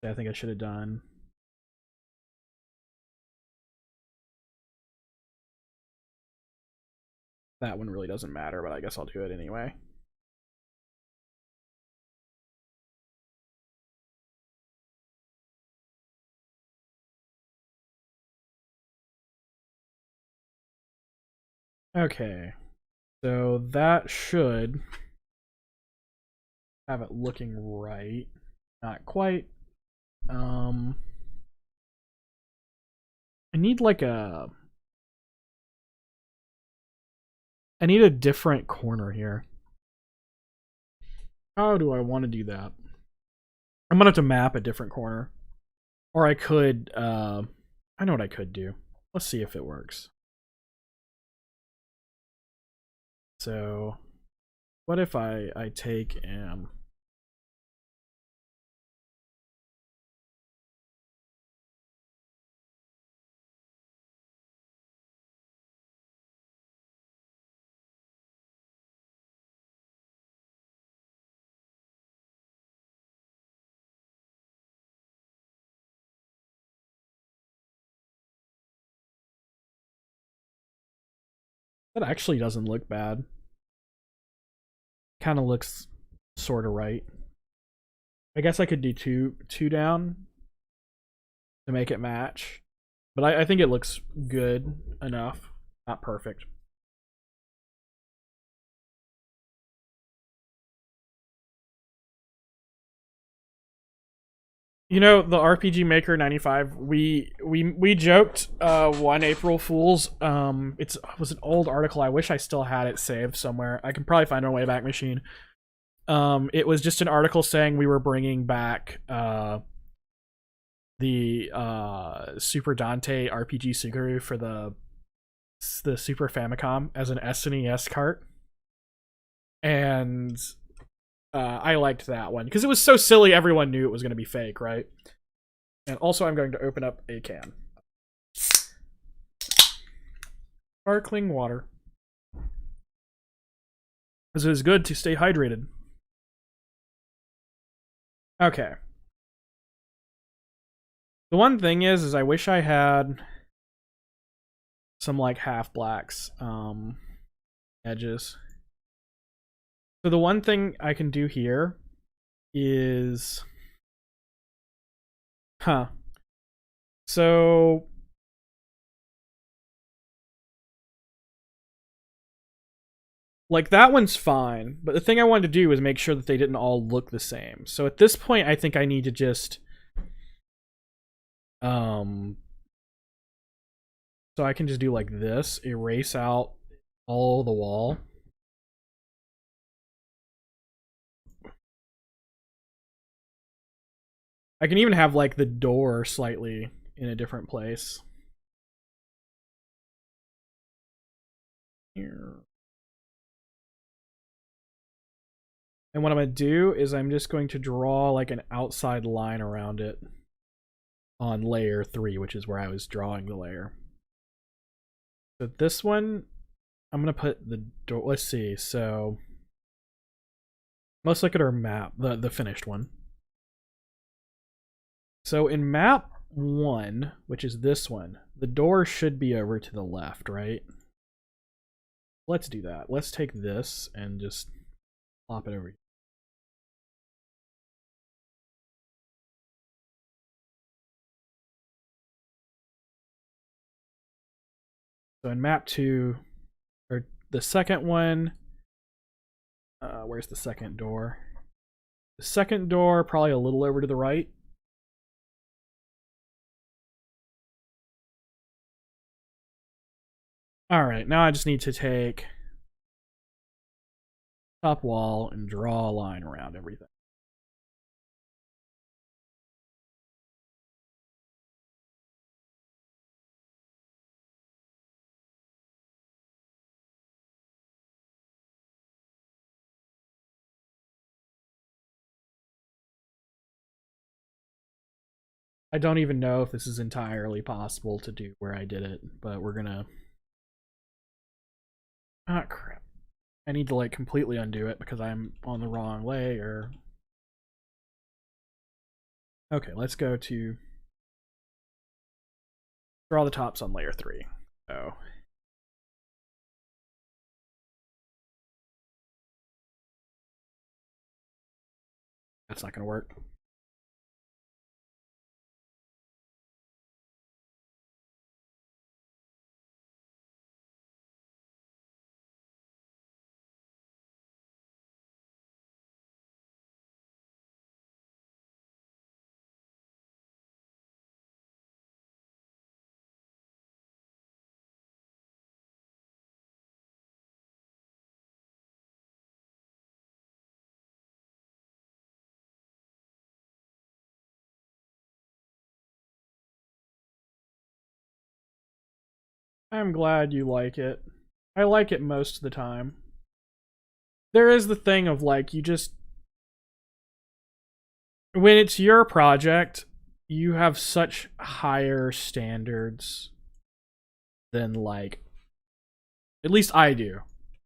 I think I should have done. That one really doesn't matter, but I guess I'll do it anyway. Okay, so that should have it looking right. Not quite. I need like a. I need a different corner here. How do I want to do that? I'm gonna have to map a different corner. Or I could, I know what I could do. Let's see if it works. So, what if I take that actually doesn't look bad. Kind of looks sort of right. I guess I could do two down to make it match. But I think it looks good enough. Not perfect. You know, the RPG Maker 95, we joked one April Fools. It was an old article. I wish I still had it saved somewhere. I can probably find it on Wayback Machine. It was just an article saying we were bringing back the Super Dante RPG Suguru for the Super Famicom as an SNES cart. And I liked that one because it was so silly. Everyone knew it was going to be fake, right? And also, I'm going to open up a can. Sparkling water. Because it is good to stay hydrated. Okay. The one thing is I wish I had some like half blacks edges. So the one thing I can do here is so like that one's fine, but the thing I wanted to do was make sure that they didn't all look the same. So at this point I think I need to just so I can just do like this, erase out all the wall. I can even have like the door slightly in a different place. Here. And what I'm going to do is I'm just going to draw like an outside line around it on layer 3, which is where I was drawing the layer. So this one, I'm going to put the door, let's see, so let's look at our map, the finished one. So in map 1, which is this one, the door should be over to the left, right? Let's do that. Let's take this and just plop it over here. So in map 2, or the second one, where's the second door? The second door, probably a little over to the right. Alright, now I just need to take top wall and draw a line around everything. I don't even know if this is entirely possible to do where I did it, but we're gonna... Ah, crap. I need to like completely undo it because I'm on the wrong layer. Okay, let's go to draw the tops on layer 3. So that's not gonna work. I'm glad you like it. I like it most of the time. There is the thing of like, you just... When it's your project, you have such higher standards than like... At least I do.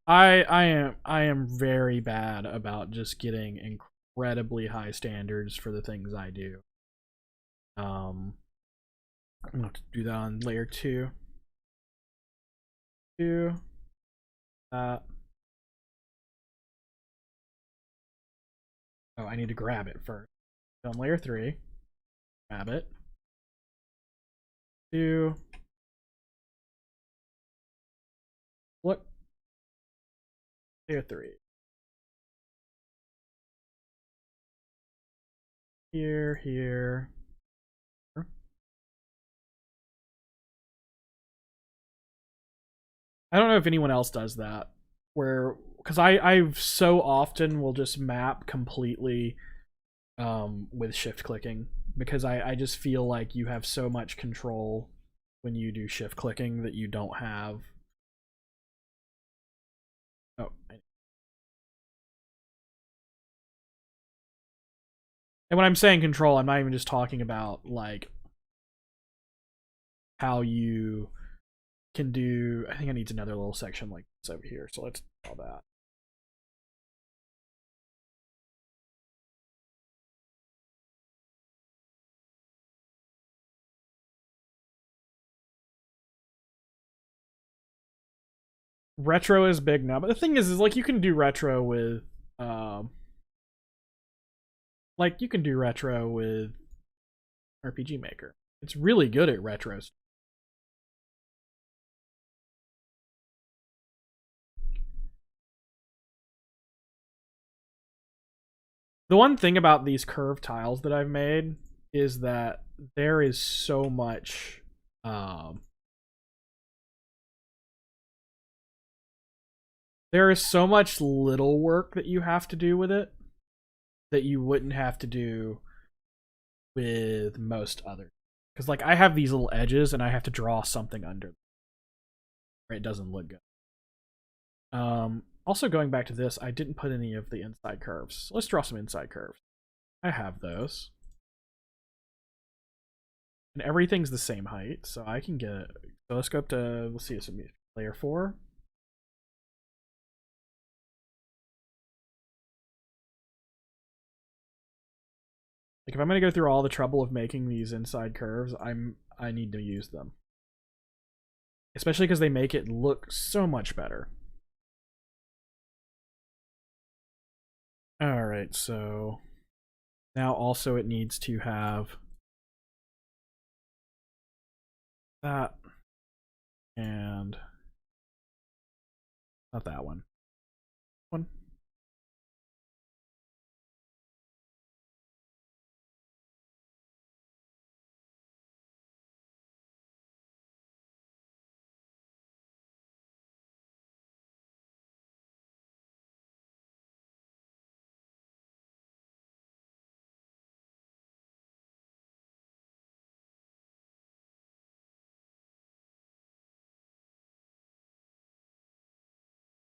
I am very bad about just getting incredibly high standards for the things I do. I'm gonna have to do that on layer 2. That. Oh, I need to grab it first. on layer 3. Grab it. 2. Look. Layer 3. Here. I don't know if anyone else does that. Because I so often will just map completely with shift clicking. Because I just feel like you have so much control when you do shift clicking that you don't have. Oh. And when I'm saying control, I'm not even just talking about like how you can do. I think I need another little section like this over here. So let's do all that. Retro is big now, but the thing is like you can do retro with like you can do retro with RPG Maker. It's really good at retros. The one thing about these curved tiles that I've made is that there is so much there is so much little work that you have to do with it that you wouldn't have to do with most others. Because like I have these little edges and I have to draw something under them. It doesn't look good. Also going back to this, I didn't put any of the inside curves. So let's draw some inside curves. I have those. And everything's the same height, so I can get it. So let's go up to, let's see, some layer 4. Like if I'm gonna go through all the trouble of making these inside curves, I need to use them. Especially because they make it look so much better. Alright, so now also it needs to have that and not that one. One.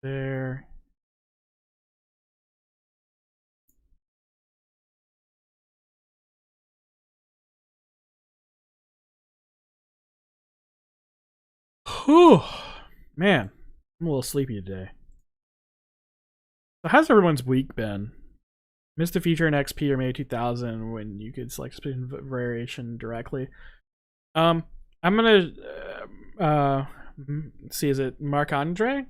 There. Whew. Man, I'm a little sleepy today. So how's everyone's week been? Missed a feature in XP or May 2000 when you could select spin variation directly. I'm gonna see, is it Marc Andre?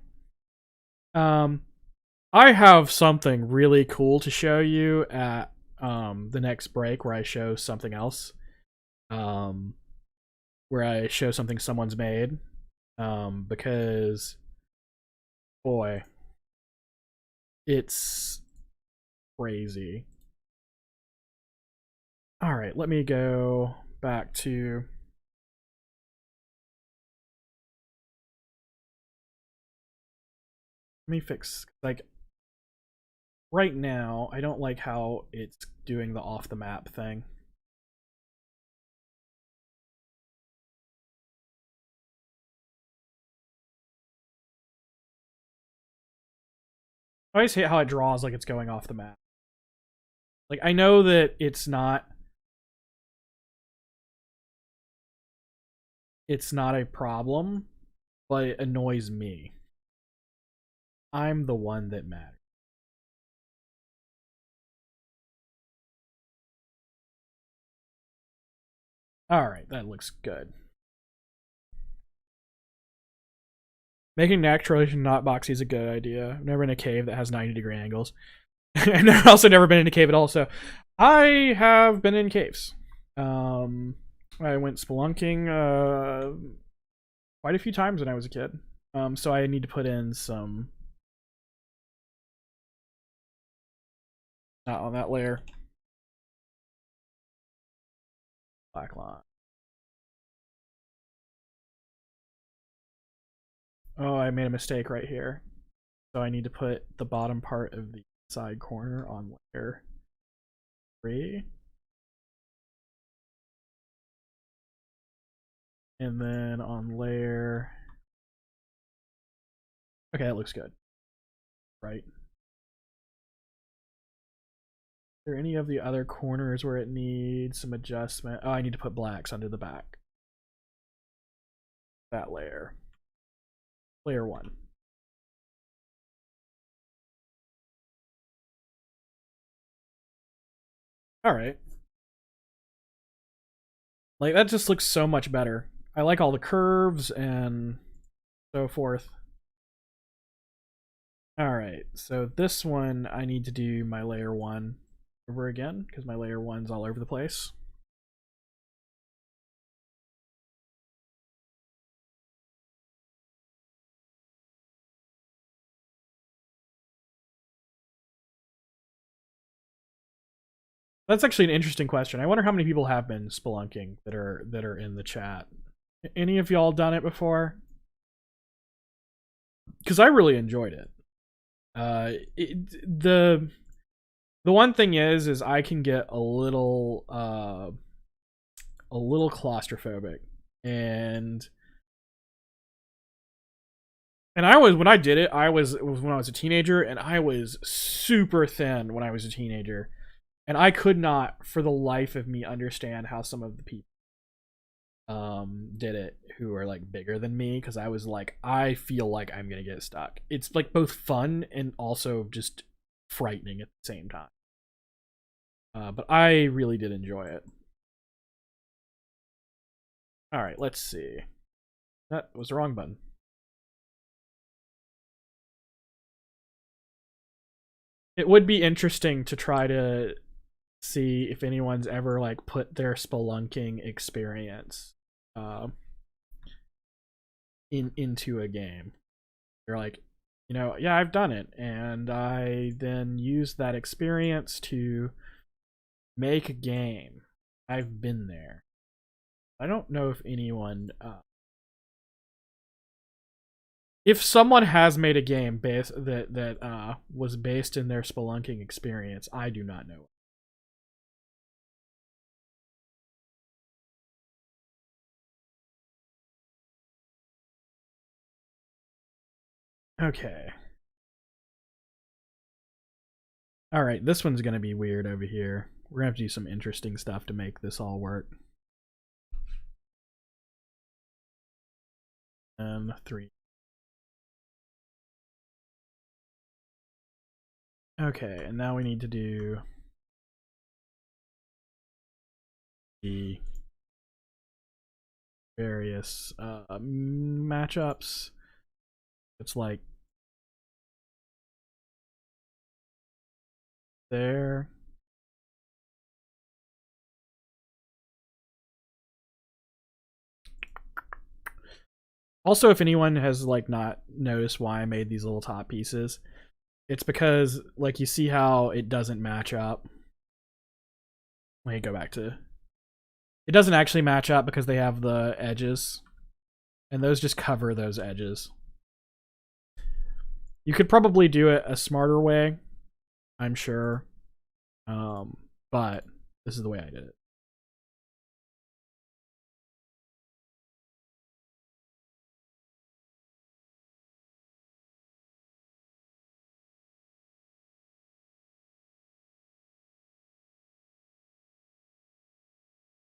I have something really cool to show you at the next break where I show something else. Where I show something someone's made. Because boy, it's crazy. Alright, let me go back to let me fix, like, right now, I don't like how it's doing the off the map thing. I always hate how it draws like it's going off the map. Like, I know that it's not a problem, but it annoys me. I'm the one that matters. Alright, that looks good. Making naturalization not boxy is a good idea. I'm never in a cave that has 90-degree angles. And I've also never been in a cave at all. So I have been in caves. I went spelunking quite a few times when I was a kid. So I need to put in some on that layer. Black line. Oh, I made a mistake right here. So I need to put the bottom part of the side corner on layer 3. And then on layer... Okay, that looks good. Right. Is there any of the other corners where it needs some adjustment? Oh, I need to put blacks under the back. That layer. Layer 1. Alright. Like, that just looks so much better. I like all the curves and so forth. Alright, so this one, I need to do my layer 1 over again, because my layer 1's all over the place. That's actually an interesting question. I wonder how many people have been spelunking that are in the chat. Any of y'all done it before? Because I really enjoyed it. The one thing is I can get a little claustrophobic, and I was, when I did it, it was when I was a teenager, and I was super thin when I was a teenager, and I could not for the life of me understand how some of the people did it who are like bigger than me, because I was like, I feel like I'm gonna get stuck. It's like both fun and also just frightening at the same time. But I really did enjoy it. Alright, let's see. That was the wrong button. It would be interesting to try to see if anyone's ever like put their spelunking experience into a game. They're like, you know, yeah, I've done it, and I then use that experience to make a game. I've been there. I don't know if anyone if someone has made a game that was based in their spelunking experience, I do not know. Okay. Alright, this one's gonna be weird over here. We're gonna have to do some interesting stuff to make this all work. And 3. Okay, and now we need to do the various matchups. It's like there. Also, if anyone has like not noticed why I made these little top pieces, it's because like you see how it doesn't match up. Let me go back to it. Doesn't actually match up because they have the edges, and those just cover those edges. You could probably do it a smarter way, I'm sure, but this is the way I did it.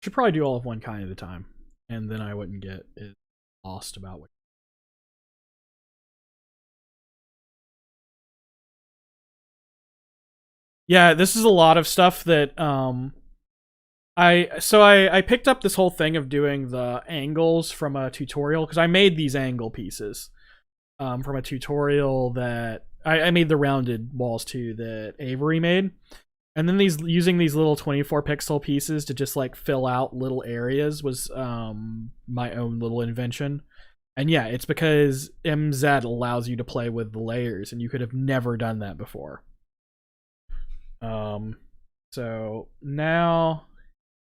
Should probably do all of one kind at a time, and then I wouldn't get it lost about what. Yeah, this is a lot of stuff that I picked up this whole thing of doing the angles from a tutorial, because I made these angle pieces from a tutorial that I made the rounded walls too that Avery made. And then using these little 24 pixel pieces to just like fill out little areas was my own little invention. And yeah, it's because MZ allows you to play with the layers, and you could have never done that before. So now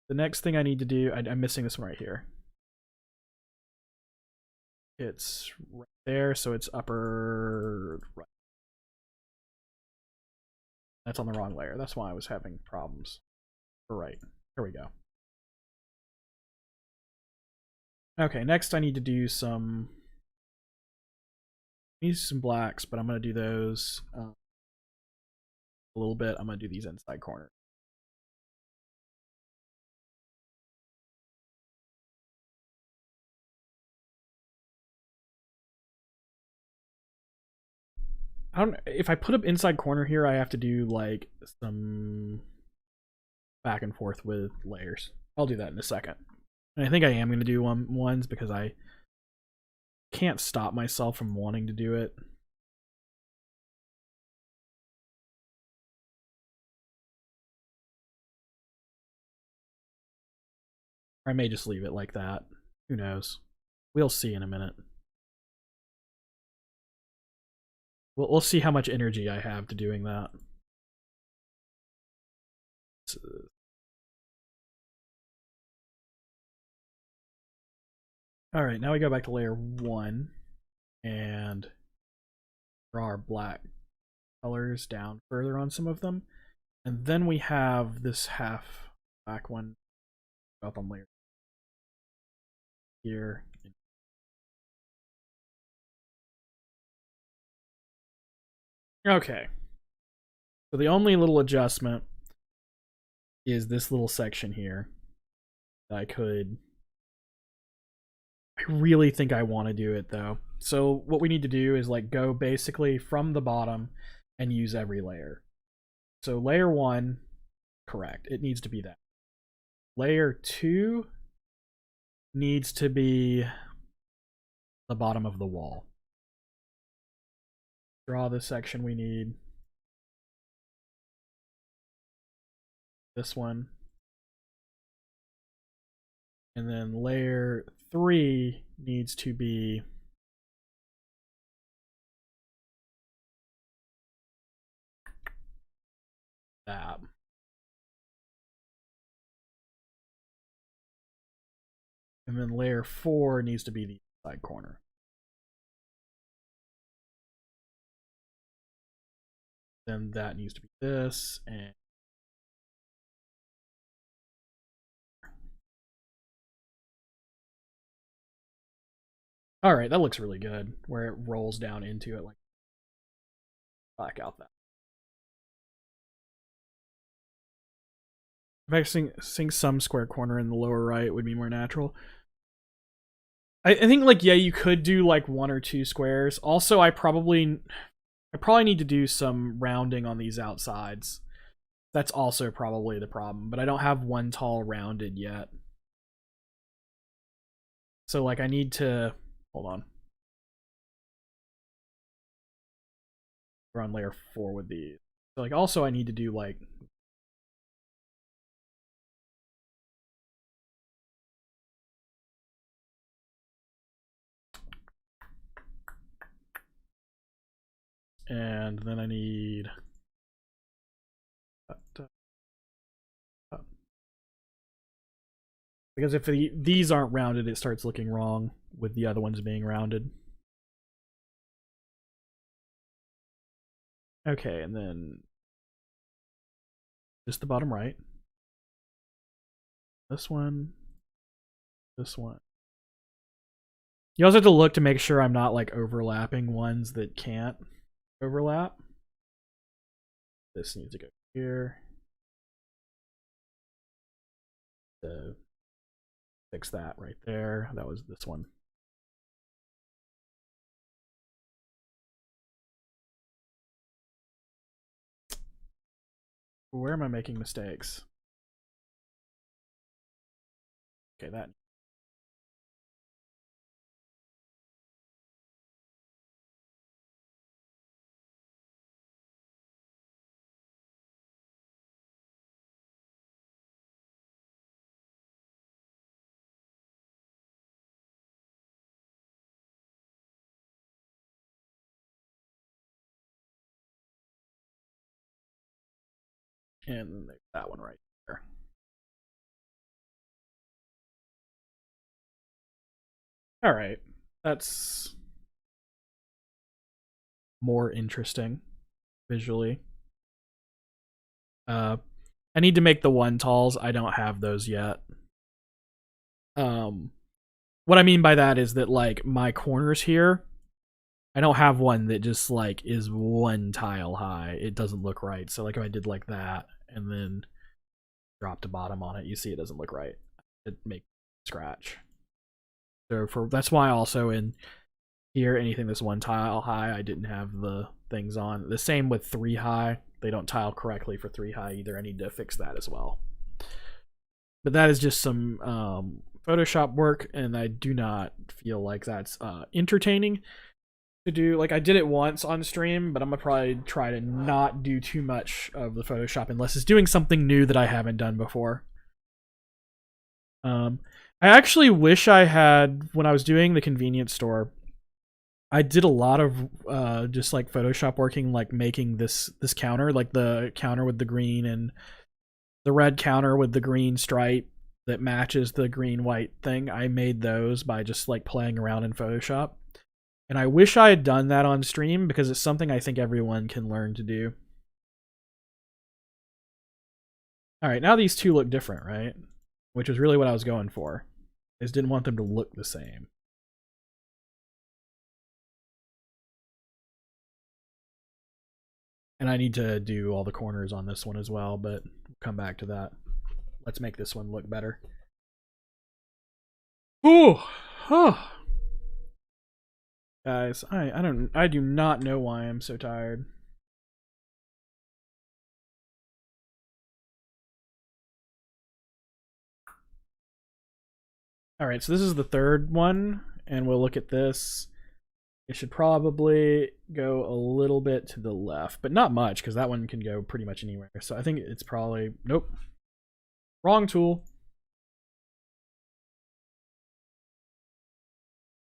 the next thing I need to do, I'm missing this one right here. It's right there, so it's upper right. That's on the wrong layer. That's why I was having problems. Right. Here we go. Okay, next I need to do some blacks, but I'm going to do those a little bit. I'm going to do these inside corners. I don't. If I put up inside corner here, I have to do like some back and forth with layers. I'll do that in a second. And I think I am going to do ones because I can't stop myself from wanting to do it. Or I may just leave it like that. Who knows? We'll see in a minute. We'll see how much energy I have to doing that. All right, now we go back to layer 1 and draw our black colors down further on some of them. And then we have this half black one up on layer here. Okay. So the only little adjustment is this little section here that I really think I want to do it though. So what we need to do is like go basically from the bottom and use every layer. So layer 1, correct. It needs to be that. Layer 2 needs to be the bottom of the wall. Draw the section we need. This one. And then layer 3 needs to be that. And then layer 4 needs to be the side corner. Then that needs to be this, and all right, that looks really good where it rolls down into it like black out that. If I sing some square corner in the lower right would be more natural. I think like yeah, you could do like 1 or 2 squares. Also, I probably need to do some rounding on these outsides. That's also probably the problem, but I don't have one tall rounded yet. So like I need to hold on. We're on layer 4 with these. So like also I need to do like and then I need because if these aren't rounded, it starts looking wrong with the other ones being rounded. Okay, and then just the bottom right. This one. This one. You also have to look to make sure I'm not like overlapping ones that can't overlap. This needs to go here. To fix that right there. That was this one. Where am I making mistakes? Okay, that. and that one right there. All right, that's more interesting visually. I need to make the one talls. I don't have those yet. What I mean by that is that like my corners here, I don't have one that just like is one tile high. It doesn't look right. So like if I did like that and then dropped a bottom on it, you see it doesn't look right. It make scratch. So for that's why also in here anything that's one tile high, I didn't have the things on. The same with 3 high. They don't tile correctly for 3 high either. I need to fix that as well. But that is just some Photoshop work, and I do not feel like that's entertaining to do. Like I did it once on stream, but I'm gonna probably try to not do too much of the Photoshop unless it's doing something new that I haven't done before. I actually wish I had, when I was doing the convenience store, I did a lot of just like Photoshop working, like making this counter, like the counter with the green and the red counter with the green stripe that matches the green white thing. I made those by just like playing around in Photoshop. And I wish I had done that on stream because it's something I think everyone can learn to do. All right, now these two look different, right? Which is really what I was going for. I just didn't want them to look the same. And I need to do all the corners on this one as well, but we'll come back to that. Let's make this one look better. Ooh, huh. Guys, I do not know why I'm so tired. All right, so this is the third one, and we'll look at this. It should probably go a little bit to the left, but not much because that one can go pretty much anywhere. So I think it's probably, nope, wrong tool.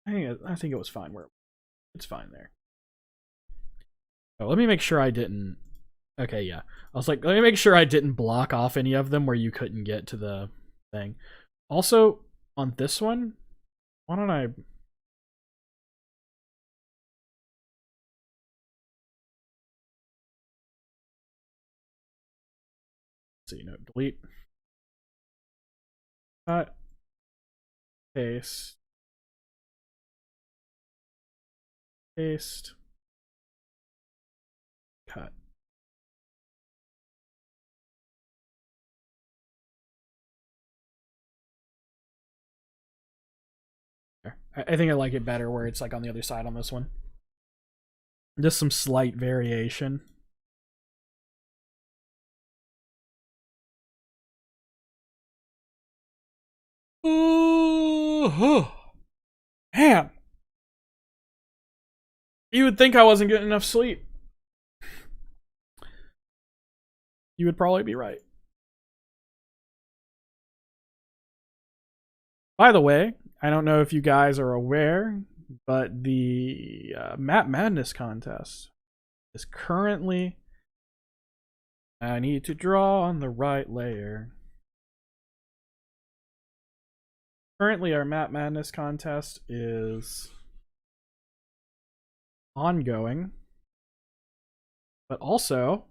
I think it was fine where it's fine there. Oh, let me make sure I didn't. Okay, yeah. I was like, let me make sure I didn't block off any of them where you couldn't get to the thing. Also, on this one, why don't I see, no, delete. Cut. Paste. Paste. Cut. I think I like it better where it's like on the other side on this one. Just some slight variation. Ooh, man. You would think I wasn't getting enough sleep. You would probably be right. By the way, I don't know if you guys are aware, but the Map Madness contest is currently. I need to draw on the right layer. Currently, our Map Madness contest is ongoing, but also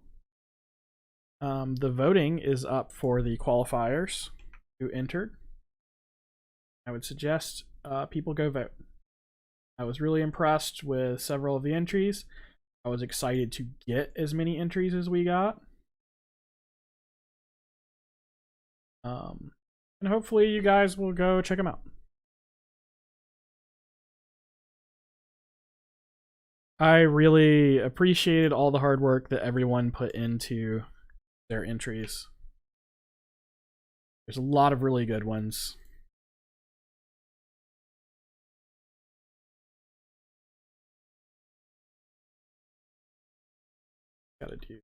the voting is up for the qualifiers who entered. I would suggest people go vote. I was really impressed with several of the entries. I was excited to get as many entries as we got. And hopefully you guys will go check them out. I really appreciated all the hard work that everyone put into their entries. There's a lot of really good ones. Gotta do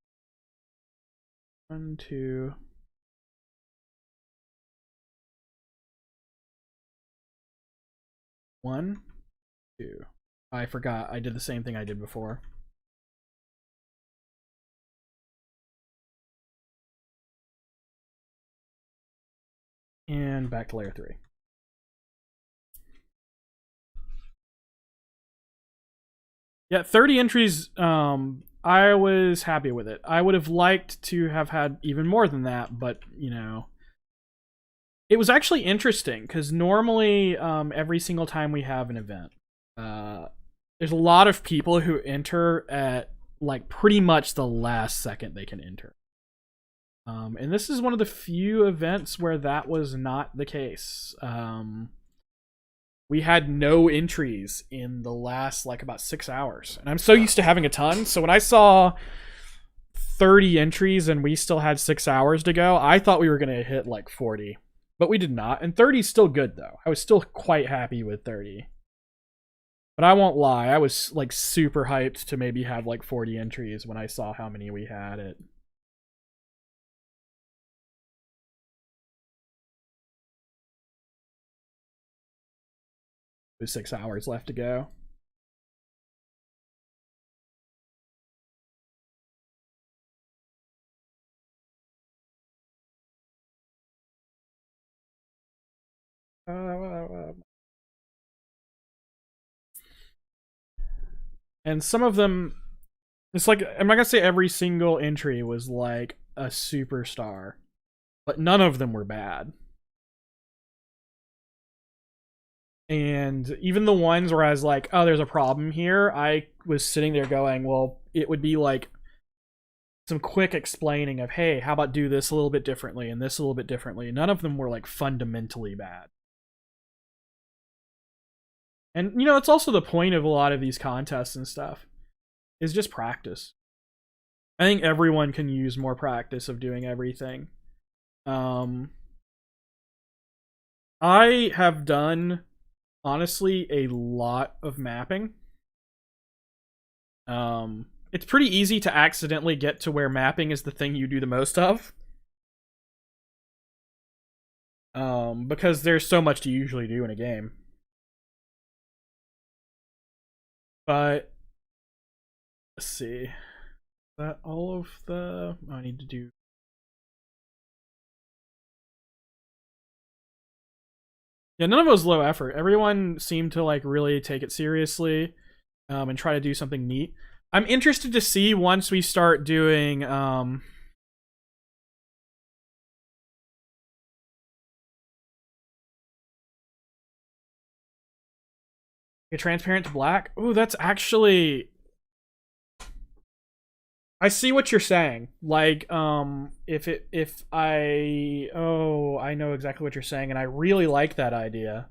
1, 2. One, two. I forgot. I did the same thing I did before. and back to layer 3. Yeah, 30 entries, I was happy with it. I would have liked to have had even more than that, but, you know. It was actually interesting, because normally, every single time we have an event, there's a lot of people who enter at, like, pretty much the last second they can enter. And this is one of the few events where that was not the case. We had no entries in the last, like, about 6 hours. And I'm so used to having a ton, so when I saw 30 entries and we still had 6 hours to go, I thought we were going to hit, like, 40. But we did not. And 30 is still good, though. I was still quite happy with 30. But I won't lie, I was, like, super hyped to maybe have, like, 40 entries when I saw how many we had it. With 6 hours left to go. And some of them, it's like, I'm not gonna say every single entry was like a superstar, but none of them were bad. And even the ones where I was like, oh, there's a problem here, I was sitting there going, well, it would be like some quick explaining of, hey, how about do this a little bit differently and this a little bit differently. None of them were like fundamentally bad. And, you know, it's also the point of a lot of these contests and stuff, is just practice. I think everyone can use more practice of doing everything. I have done, honestly, a lot of mapping. It's pretty easy to accidentally get to where mapping is the thing you do the most of. Because there's so much to usually do in a game. But let's see. Is that all of the I need to do? Yeah, none of it was low effort. Everyone seemed to like really take it seriously, and try to do something neat. I'm interested to see once we start doing a transparent to black. Ooh, that's actually, I see what you're saying. Like, if I, oh, I know exactly what you're saying, and I really like that idea.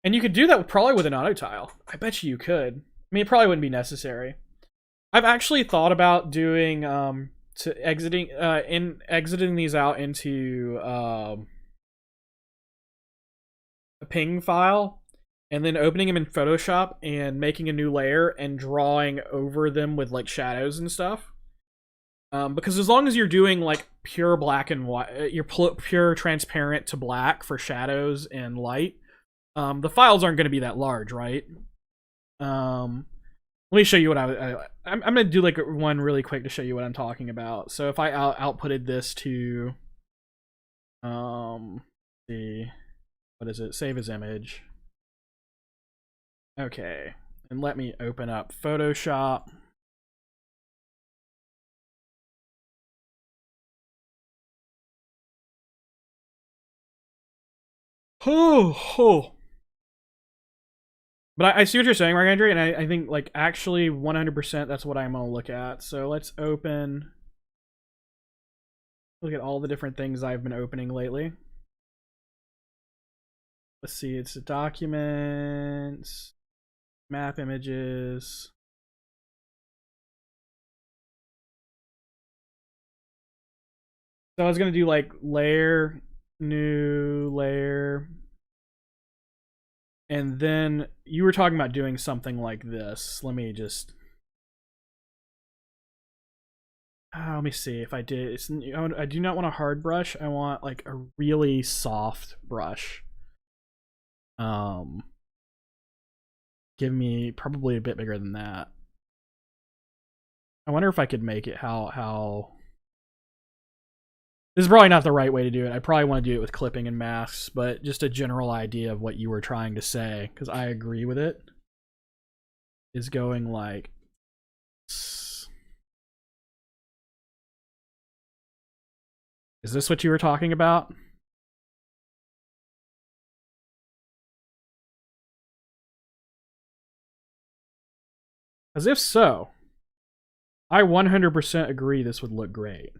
And you could do that probably with an auto tile. I bet you could. I mean, it probably wouldn't be necessary. I've actually thought about doing to exiting these out into a ping file, and then opening them in Photoshop and making a new layer and drawing over them with like shadows and stuff. Because as long as you're doing like pure black and white, you're pure transparent to black for shadows and light, the files aren't going to be that large, right? Let me show you what I'm going to do like one really quick to show you what I'm talking about. So if I outputted this to, see, what is it? Save as image. Okay, and let me open up Photoshop. Oh. But I see what you're saying, Mark Andrew, and I think like actually 100% that's what I'm gonna look at. So let's open. Look at all the different things I've been opening lately. Let's see, it's documents, map images. So I was gonna do like layer, new layer. And then you were talking about doing something like this. Let me just, let me see if I did. I do not want a hard brush. I want like a really soft brush. Give me probably a bit bigger than that. I wonder if I could make it how This is probably not the right way to do it. I probably want to do it with clipping and masks, but just a general idea of what you were trying to say, because I agree with it, is going like... Is this what you were talking about? As if so, I 100% agree this would look great.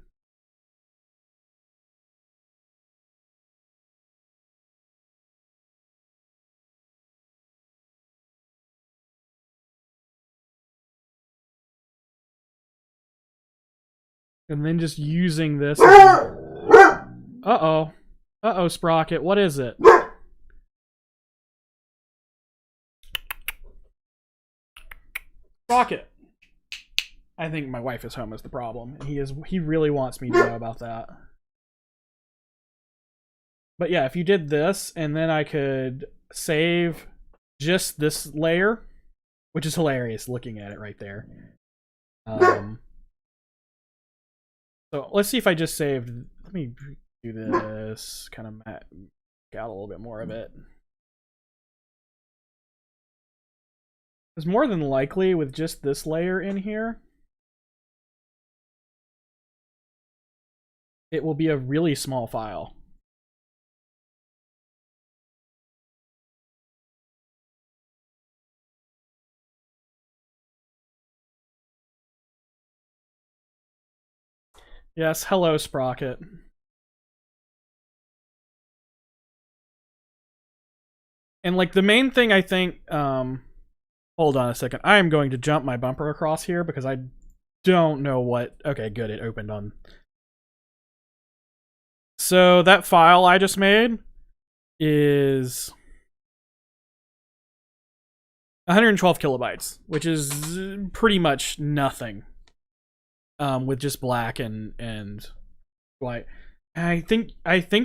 And then just using this... Uh-oh. Uh-oh, Sprocket. What is it? Sprocket. I think my wife is home is the problem. He really wants me to know about that. But yeah, if you did this, and then I could save just this layer, which is hilarious looking at it right there. So let's see if I just saved... Let me do this, kind of out a little bit more of it. Because more than likely, with just this layer in here, it will be a really small file. Yes, hello, Sprocket. And like the main thing I think, hold on a second. I am going to jump my bumper across here because I don't know what... Okay, good, it opened on... So that file I just made is 112 kilobytes, which is pretty much nothing. With just black and white. I think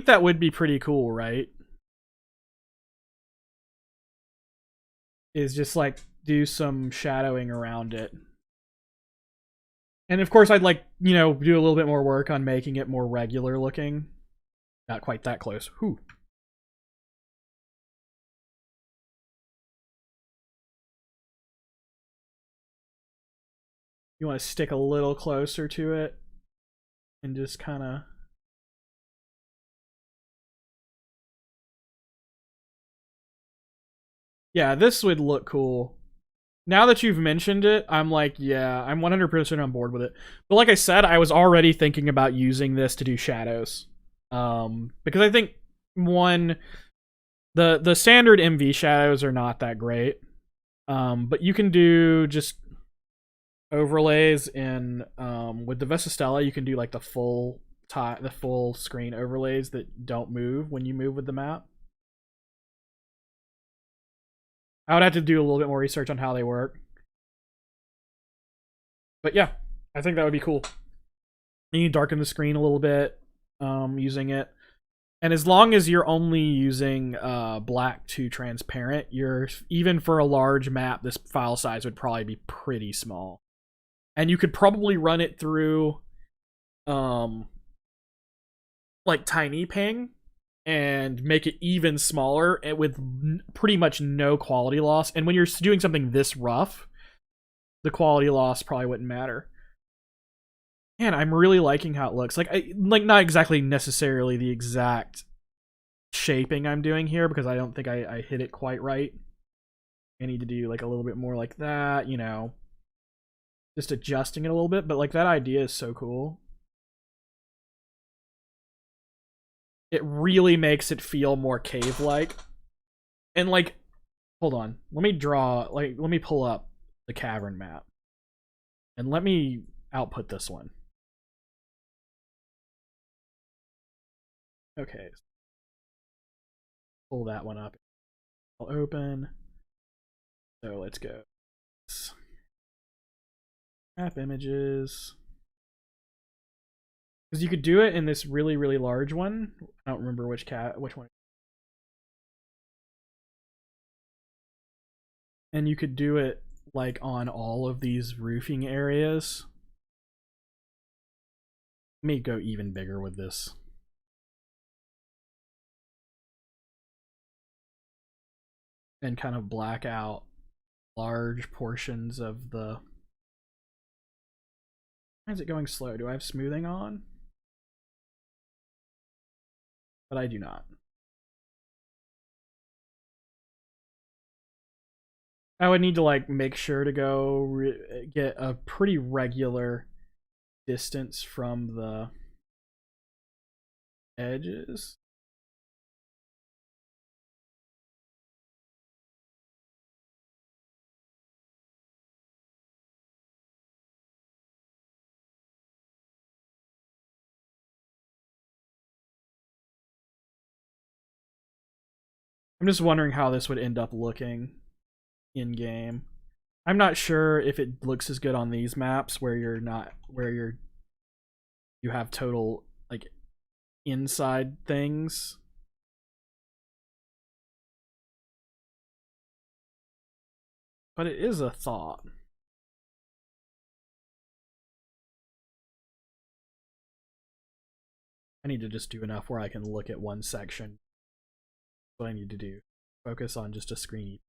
that would be pretty cool, right? Is just like do some shadowing around it. And of course I'd like, you know, do a little bit more work on making it more regular looking. Not quite that close. Whew. You want to stick a little closer to it and just kind of... Yeah, this would look cool. Now that you've mentioned it, I'm like, yeah, I'm 100% on board with it. But like I said, I was already thinking about using this to do shadows. Because I think, one, the standard MV shadows are not that great. But you can do just overlays in with the Vesta Stella. You can do like the full screen overlays that don't move when you move with the map. I would have to do a little bit more research on how they work. But yeah, I think that would be cool. You can darken the screen a little bit using it. And as long as you're only using black to transparent, even for a large map, this file size would probably be pretty small. And you could probably run it through like TinyPing and make it even smaller with pretty much no quality loss. And when you're doing something this rough, the quality loss probably wouldn't matter. Man, I'm really liking how it looks. Like not exactly necessarily the exact shaping I'm doing here because I don't think I hit it quite right. I need to do like a little bit more like that, you know, just adjusting it a little bit. But like that idea is so cool. It really makes it feel more cave-like. And like, hold on, let me pull up the cavern map and let me output this one. Okay, pull that one up. I'll open. So let's go. Map images. Because you could do it in this really, really large one. I don't remember which one. And you could do it like on all of these roofing areas. Let me go even bigger with this. And kind of black out large portions of the... Why is it going slow? Do I have smoothing on? But I do not. I would need to like make sure to go get a pretty regular distance from the edges. I'm just wondering how this would end up looking in game. I'm not sure if it looks as good on these maps where you have total like inside things. But it is a thought. I need to just do enough where I can look at one section. That's what I need to do. Focus on just a screen.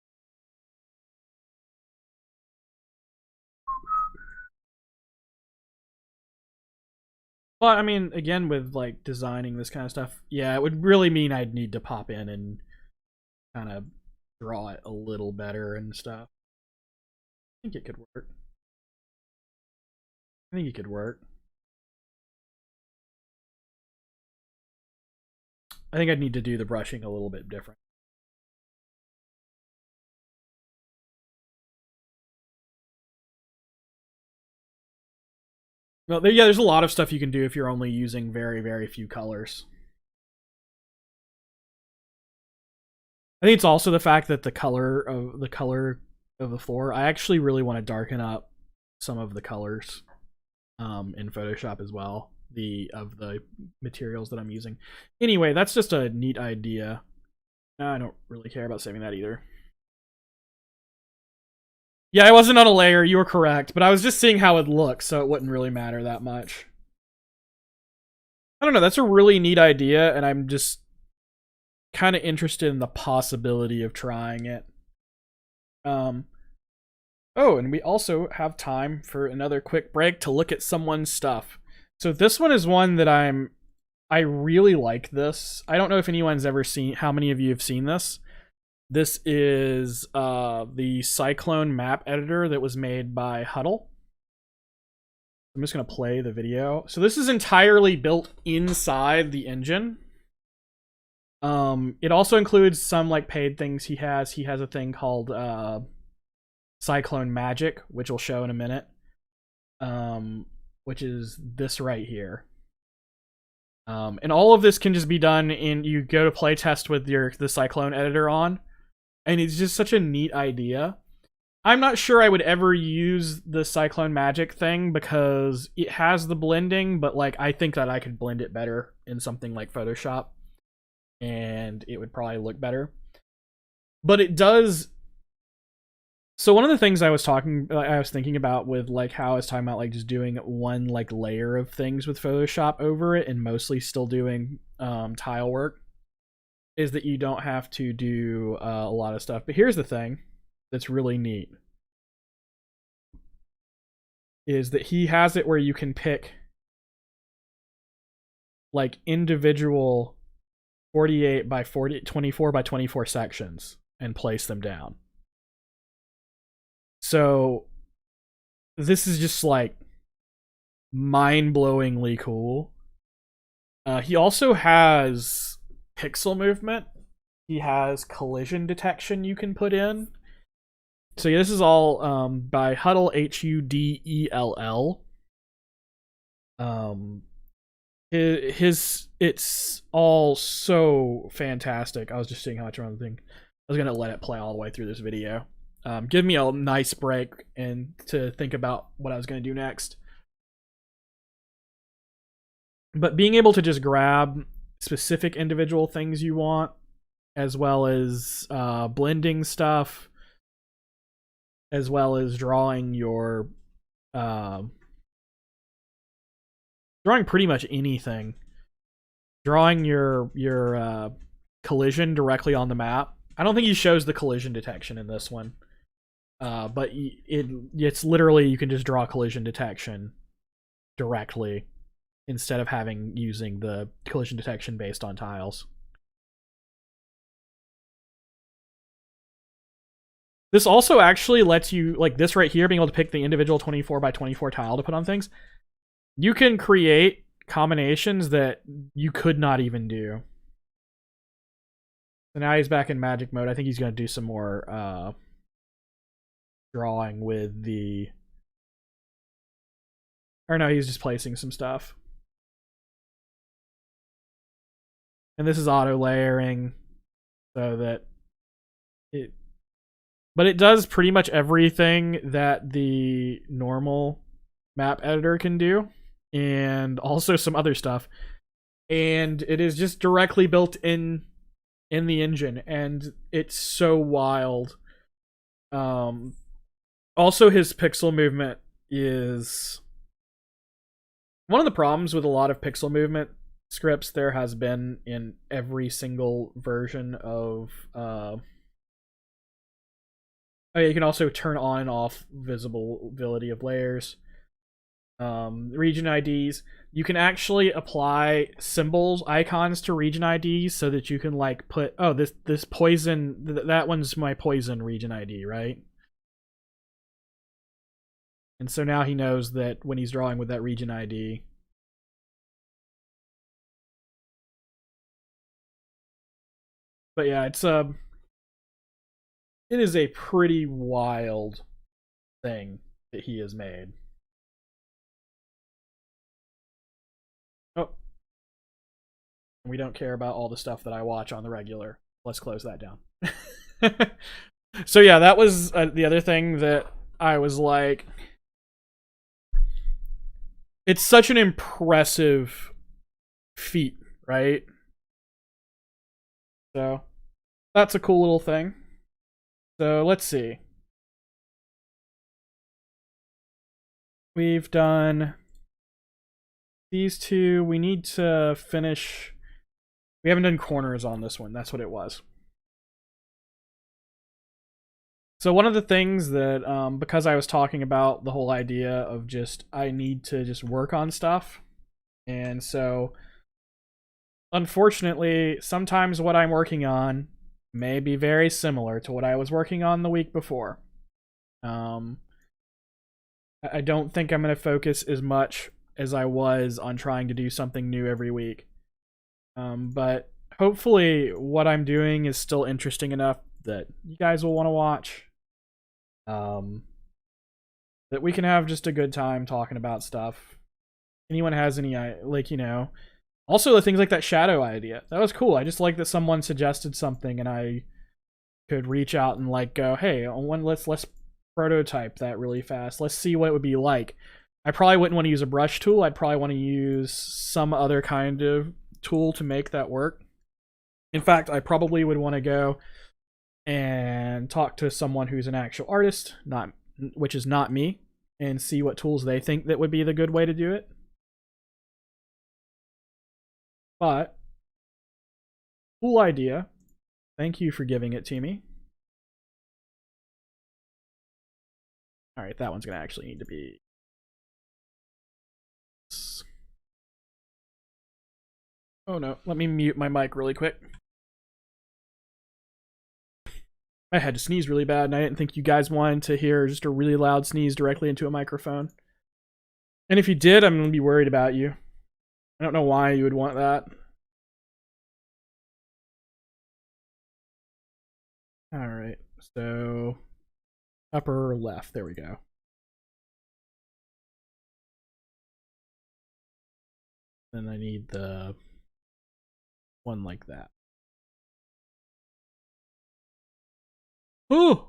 Well, I mean, again, with like designing this kind of stuff, yeah, it would really mean I'd need to pop in and kind of draw it a little better and stuff. I think it could work. I think it could work. I think I'd need to do the brushing a little bit different. Well, yeah, there's a lot of stuff you can do if you're only using very, very few colors. I think it's also the fact that the color of the floor, I actually really want to darken up some of the colors in Photoshop as well, of the materials that I'm using. Anyway, that's just a neat idea. I don't really care about saving that either. Yeah, I wasn't on a layer, you were correct, but I was just seeing how it looks, so it wouldn't really matter that much. I don't know, that's a really neat idea, and I'm just kind of interested in the possibility of trying it. Oh, and we also have time for another quick break to look at someone's stuff. So this one is one that I really like this. I don't know if anyone's ever seen, how many of you have seen this? This is the Cyclone map editor that was made by Huddle. I'm just going to play the video. So this is entirely built inside the engine. It also includes some like paid things he has. He has a thing called Cyclone Magic, which we'll show in a minute. Which is this right here. And all of this can just be done in, you go to playtest with the Cyclone editor on, and it's just such a neat idea. I'm not sure I would ever use the Cyclone Magic thing because it has the blending, but like I think that I could blend it better in something like Photoshop, and it would probably look better. But it does. So one of the things I was thinking about with like how I was talking about like just doing one like layer of things with Photoshop over it and mostly still doing tile work is that you don't have to do a lot of stuff. But here's the thing that's really neat is that he has it where you can pick like individual 48 by 40, 24 by 24 sections and place them down. So this is just like mind-blowingly cool. He also has pixel movement. He has collision detection you can put in. So yeah, this is all by Huddle, Huddell. It's all so fantastic. I was just seeing how much on the thing. I was gonna let it play all the way through this video. Give me a nice break and to think about what I was gonna do next. But being able to just grab specific individual things you want, as well as blending stuff, as well as drawing your drawing pretty much anything. Drawing your collision directly on the map. I don't think he shows the collision detection in this one. But it's literally you can just draw collision detection directly instead of using the collision detection based on tiles. This also actually lets you, like this right here, being able to pick the individual 24 by 24 tile to put on things. You can create combinations that you could not even do. So now he's back in magic mode. I think he's going to do some more drawing with the... Or no, he's just placing some stuff. And this is auto layering so that it... But it does pretty much everything that the normal map editor can do. And also some other stuff. And it is just directly built in the engine. And it's so wild. Also, his pixel movement is... One of the problems with a lot of pixel movement scripts there has been in every single version of... Oh, yeah, you can also turn on and off visibility of layers. Region IDs. You can actually apply symbols, icons to region IDs so that you can like put, oh, this poison, that one's my poison region ID, right? And so now he knows that when he's drawing with that region ID. But yeah, it is a pretty wild thing that he has made. Oh. We don't care about all the stuff that I watch on the regular. Let's close that down. So yeah, that was the other thing that I was like... It's such an impressive feat, right? So, that's a cool little thing. So, let's see. We've done these two. We need to finish... We haven't done corners on this one. That's what it was. So one of the things that, because I was talking about the whole idea of just, I need to just work on stuff. And so, unfortunately, sometimes what I'm working on may be very similar to what I was working on the week before. I don't think I'm going to focus as much as I was on trying to do something new every week. But hopefully what I'm doing is still interesting enough that you guys will want to watch. That we can have just a good time talking about stuff. Anyone has any, like, you know, also the things like that shadow idea. That was cool. I just like that someone suggested something and I could reach out and like go, hey, let's prototype that really fast. Let's see what it would be like. I probably wouldn't want to use a brush tool. I'd probably want to use some other kind of tool to make that work. In fact, I probably would want to go and talk to someone who's an actual artist, which is not me, and see what tools they think that would be the good way to do it. But, cool idea. Thank you for giving it to me. Alright, that one's going to actually need to be... Oh no, let me mute my mic really quick. I had to sneeze really bad, and I didn't think you guys wanted to hear just a really loud sneeze directly into a microphone. And if you did, I'm going to be worried about you. I don't know why you would want that. Alright, so... upper left, there we go. Then I need the one like that. Oh.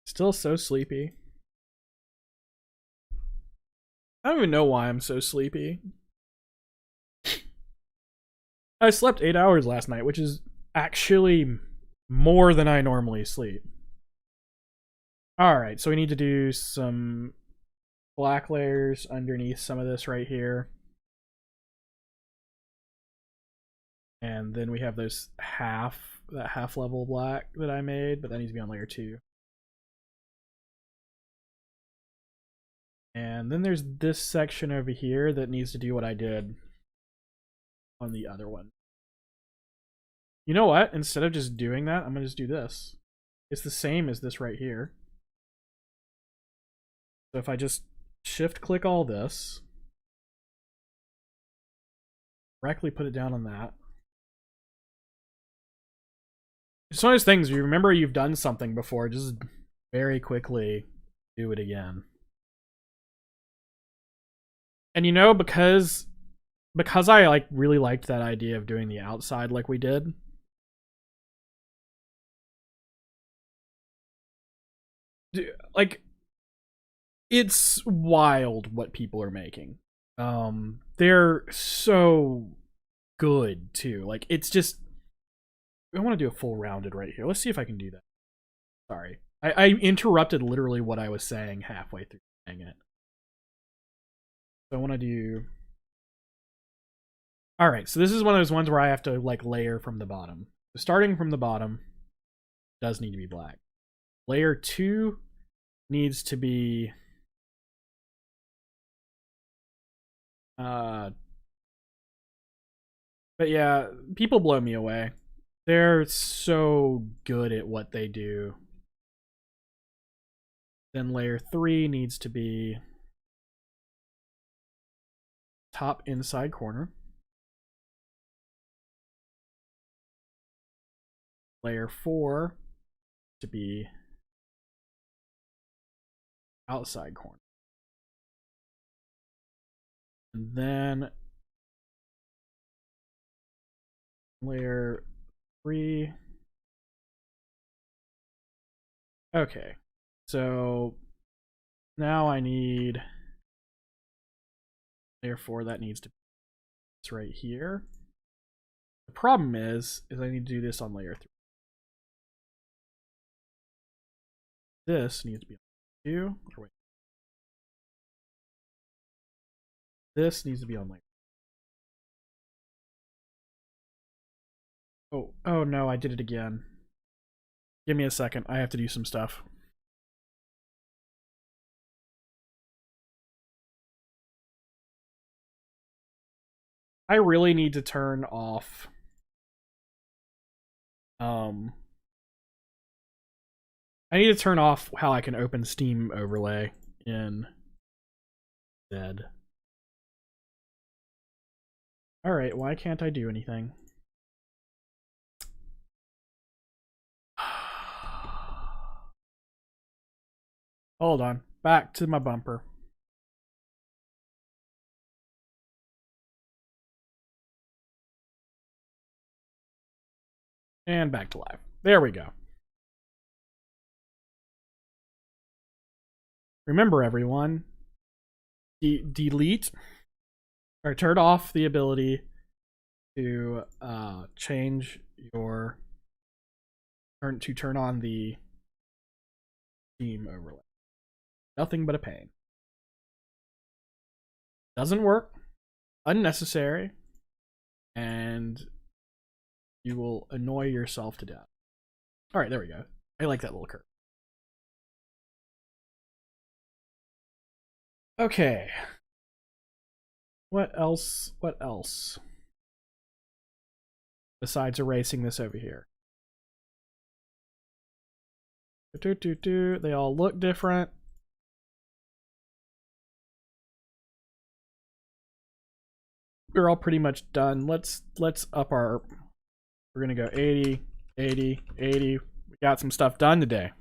Still so sleepy. I don't even know why I'm so sleepy. I slept 8 hours last night, which is actually more than I normally sleep. Alright, so we need to do some black layers underneath some of this right here. And then we have those that half level black that I made, but that needs to be on layer 2. And then there's this section over here that needs to do what I did on the other one. You know what? Instead of just doing that, I'm going to just do this. It's the same as this right here. So if I just shift click all this, directly put it down on that. It's one of those things, you remember you've done something before, just very quickly do it again. And you know, because I like really liked that idea of doing the outside like we did, like, it's wild what people are making. They're so good too. Like, it's just, I want to do a full rounded right here. Let's see if I can do that. Sorry, I interrupted literally what I was saying halfway through saying it. So I want to do. All right, so this is one of those ones where I have to like layer from the bottom. So starting from the bottom does need to be black. Layer 2 needs to be but yeah, people blow me away. They're so good at what they do. Then layer 3 needs to be top inside corner. Layer 4 to be outside corner. And then layer 3. Okay, so now I need layer 4. That needs to be this right here. The problem is I need to do this on layer 3. This needs to be on 2. Or wait. This needs to be on layer. Oh no, I did it again. Give me a second. I have to do some stuff. I really need to turn off I need to turn off how I can open Steam overlay in Zed. Alright, why can't I do anything? Hold on. Back to my bumper. And back to live. There we go. Remember, everyone, delete or turn off the ability to change your turn on the Steam overlay. Nothing but a pain. Doesn't work. Unnecessary. And you will annoy yourself to death. Alright, there we go. I like that little curve. Okay. What else? What else? Besides erasing this over here. They all look different. We're all pretty much done. Let's up our. We're gonna go 80, 80, 80. We got some stuff done today.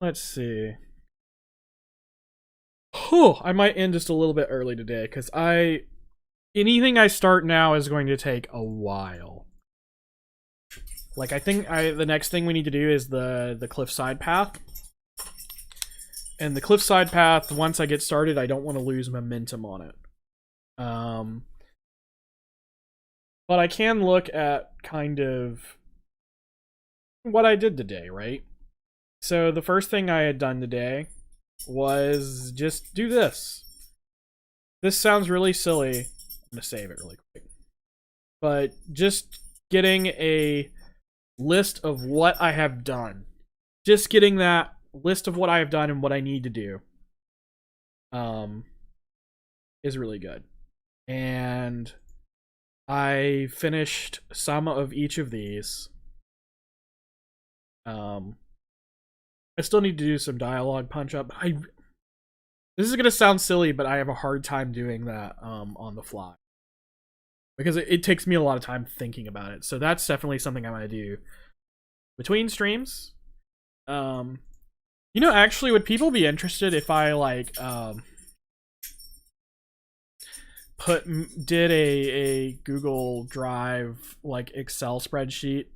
Let's see. Oh, I might end just a little bit early today because anything I start now is going to take a while. Like, I think the next thing we need to do is the cliffside path. And the cliffside path, once I get started, I don't want to lose momentum on it. But I can look at kind of what I did today, right? So the first thing I had done today was just do this. This sounds really silly. I'm going to save it really quick. But just getting a list of what I have done. Just getting that list of what I have done and what I need to do is really good. And I finished some of each of these. I still need to do some dialogue punch up. This is gonna sound silly, but I have a hard time doing that on the fly because it takes me a lot of time thinking about it. So that's definitely something I'm gonna do between streams. You know, actually, would people be interested if I like did a Google Drive like Excel spreadsheet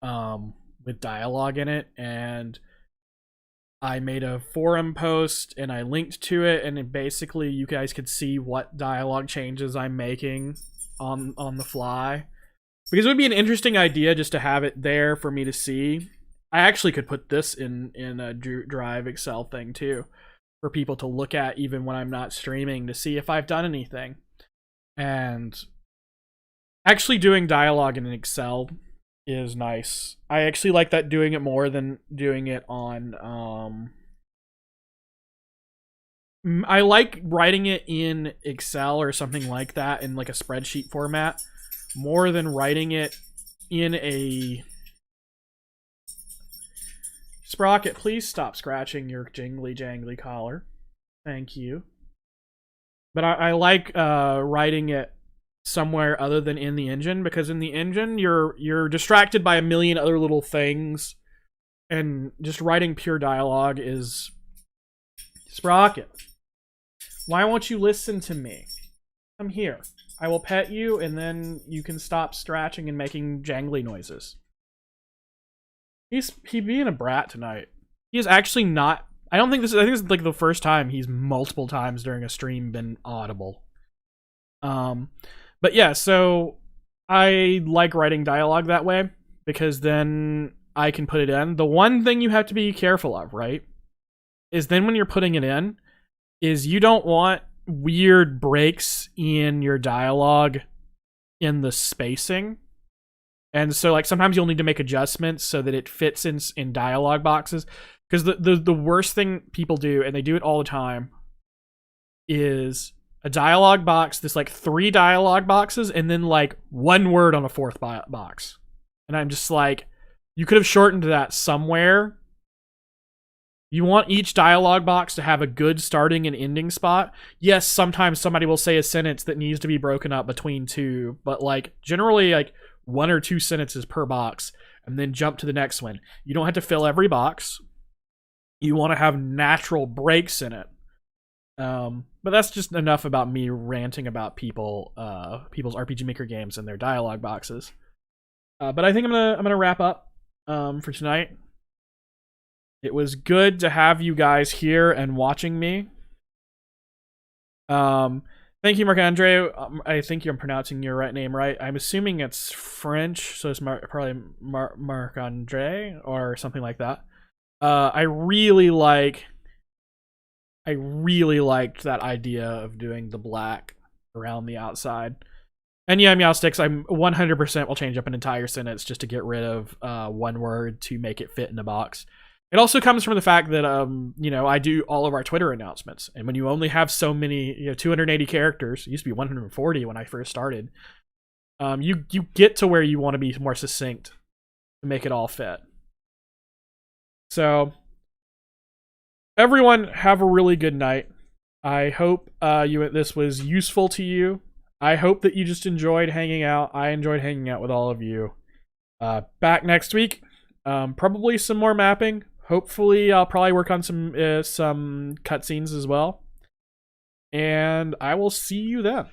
with dialogue in it, and I made a forum post and I linked to it, and basically you guys could see what dialogue changes I'm making on the fly, because it would be an interesting idea just to have it there for me to see. I actually could put this in a Drive Excel thing too, for people to look at even when I'm not streaming to see if I've done anything. And actually doing dialogue in an Excel is nice. I actually like that, doing it more than doing it on I like writing it in Excel or something like that in like a spreadsheet format more than writing it in a Sprocket. Please stop scratching your jingly jangly collar. Thank you. But I like writing it somewhere other than in the engine, because in the engine you're distracted by a million other little things, and just writing pure dialogue is Sprocket. Why won't you listen to me? Come here. I will pet you, and then you can stop scratching and making jangly noises. He's being a brat tonight. He is actually not. I think this is like the first time he's multiple times during a stream been audible. But yeah, so I like writing dialogue that way because then I can put it in. The one thing you have to be careful of, right, is then when you're putting it in, is you don't want weird breaks in your dialogue in the spacing. And so like sometimes you'll need to make adjustments so that it fits in dialogue boxes. Because the worst thing people do, and they do it all the time, is a dialogue box, this like 3 dialogue boxes, and then like 1 word on a 4th box. And I'm just like, you could have shortened that somewhere. You want each dialogue box to have a good starting and ending spot. Yes, sometimes somebody will say a sentence that needs to be broken up between 2, but like generally like 1 or 2 sentences per box, and then jump to the next one. You don't have to fill every box. You want to have natural breaks in it. But that's just enough about me ranting about people's RPG Maker games and their dialogue boxes. But I think I'm gonna wrap up for tonight. It was good to have you guys here and watching me. Thank you, Marc-Andre. I think you're pronouncing your right name right. I'm assuming it's French, so it's probably Marc-Andre or something like that. I really liked that idea of doing the black around the outside. And yeah, Meowsticks, I'm 100% will change up an entire sentence just to get rid of 1 word to make it fit in a box. It also comes from the fact that I do all of our Twitter announcements, and when you only have so many, 280 characters, it used to be 140 when I first started. You get to where you want to be more succinct to make it all fit. So, everyone, have a really good night. I hope this was useful to you. I hope that you just enjoyed hanging out. I enjoyed hanging out with all of you. Back next week. Probably some more mapping. Hopefully, I'll probably work on some cutscenes as well. And I will see you then.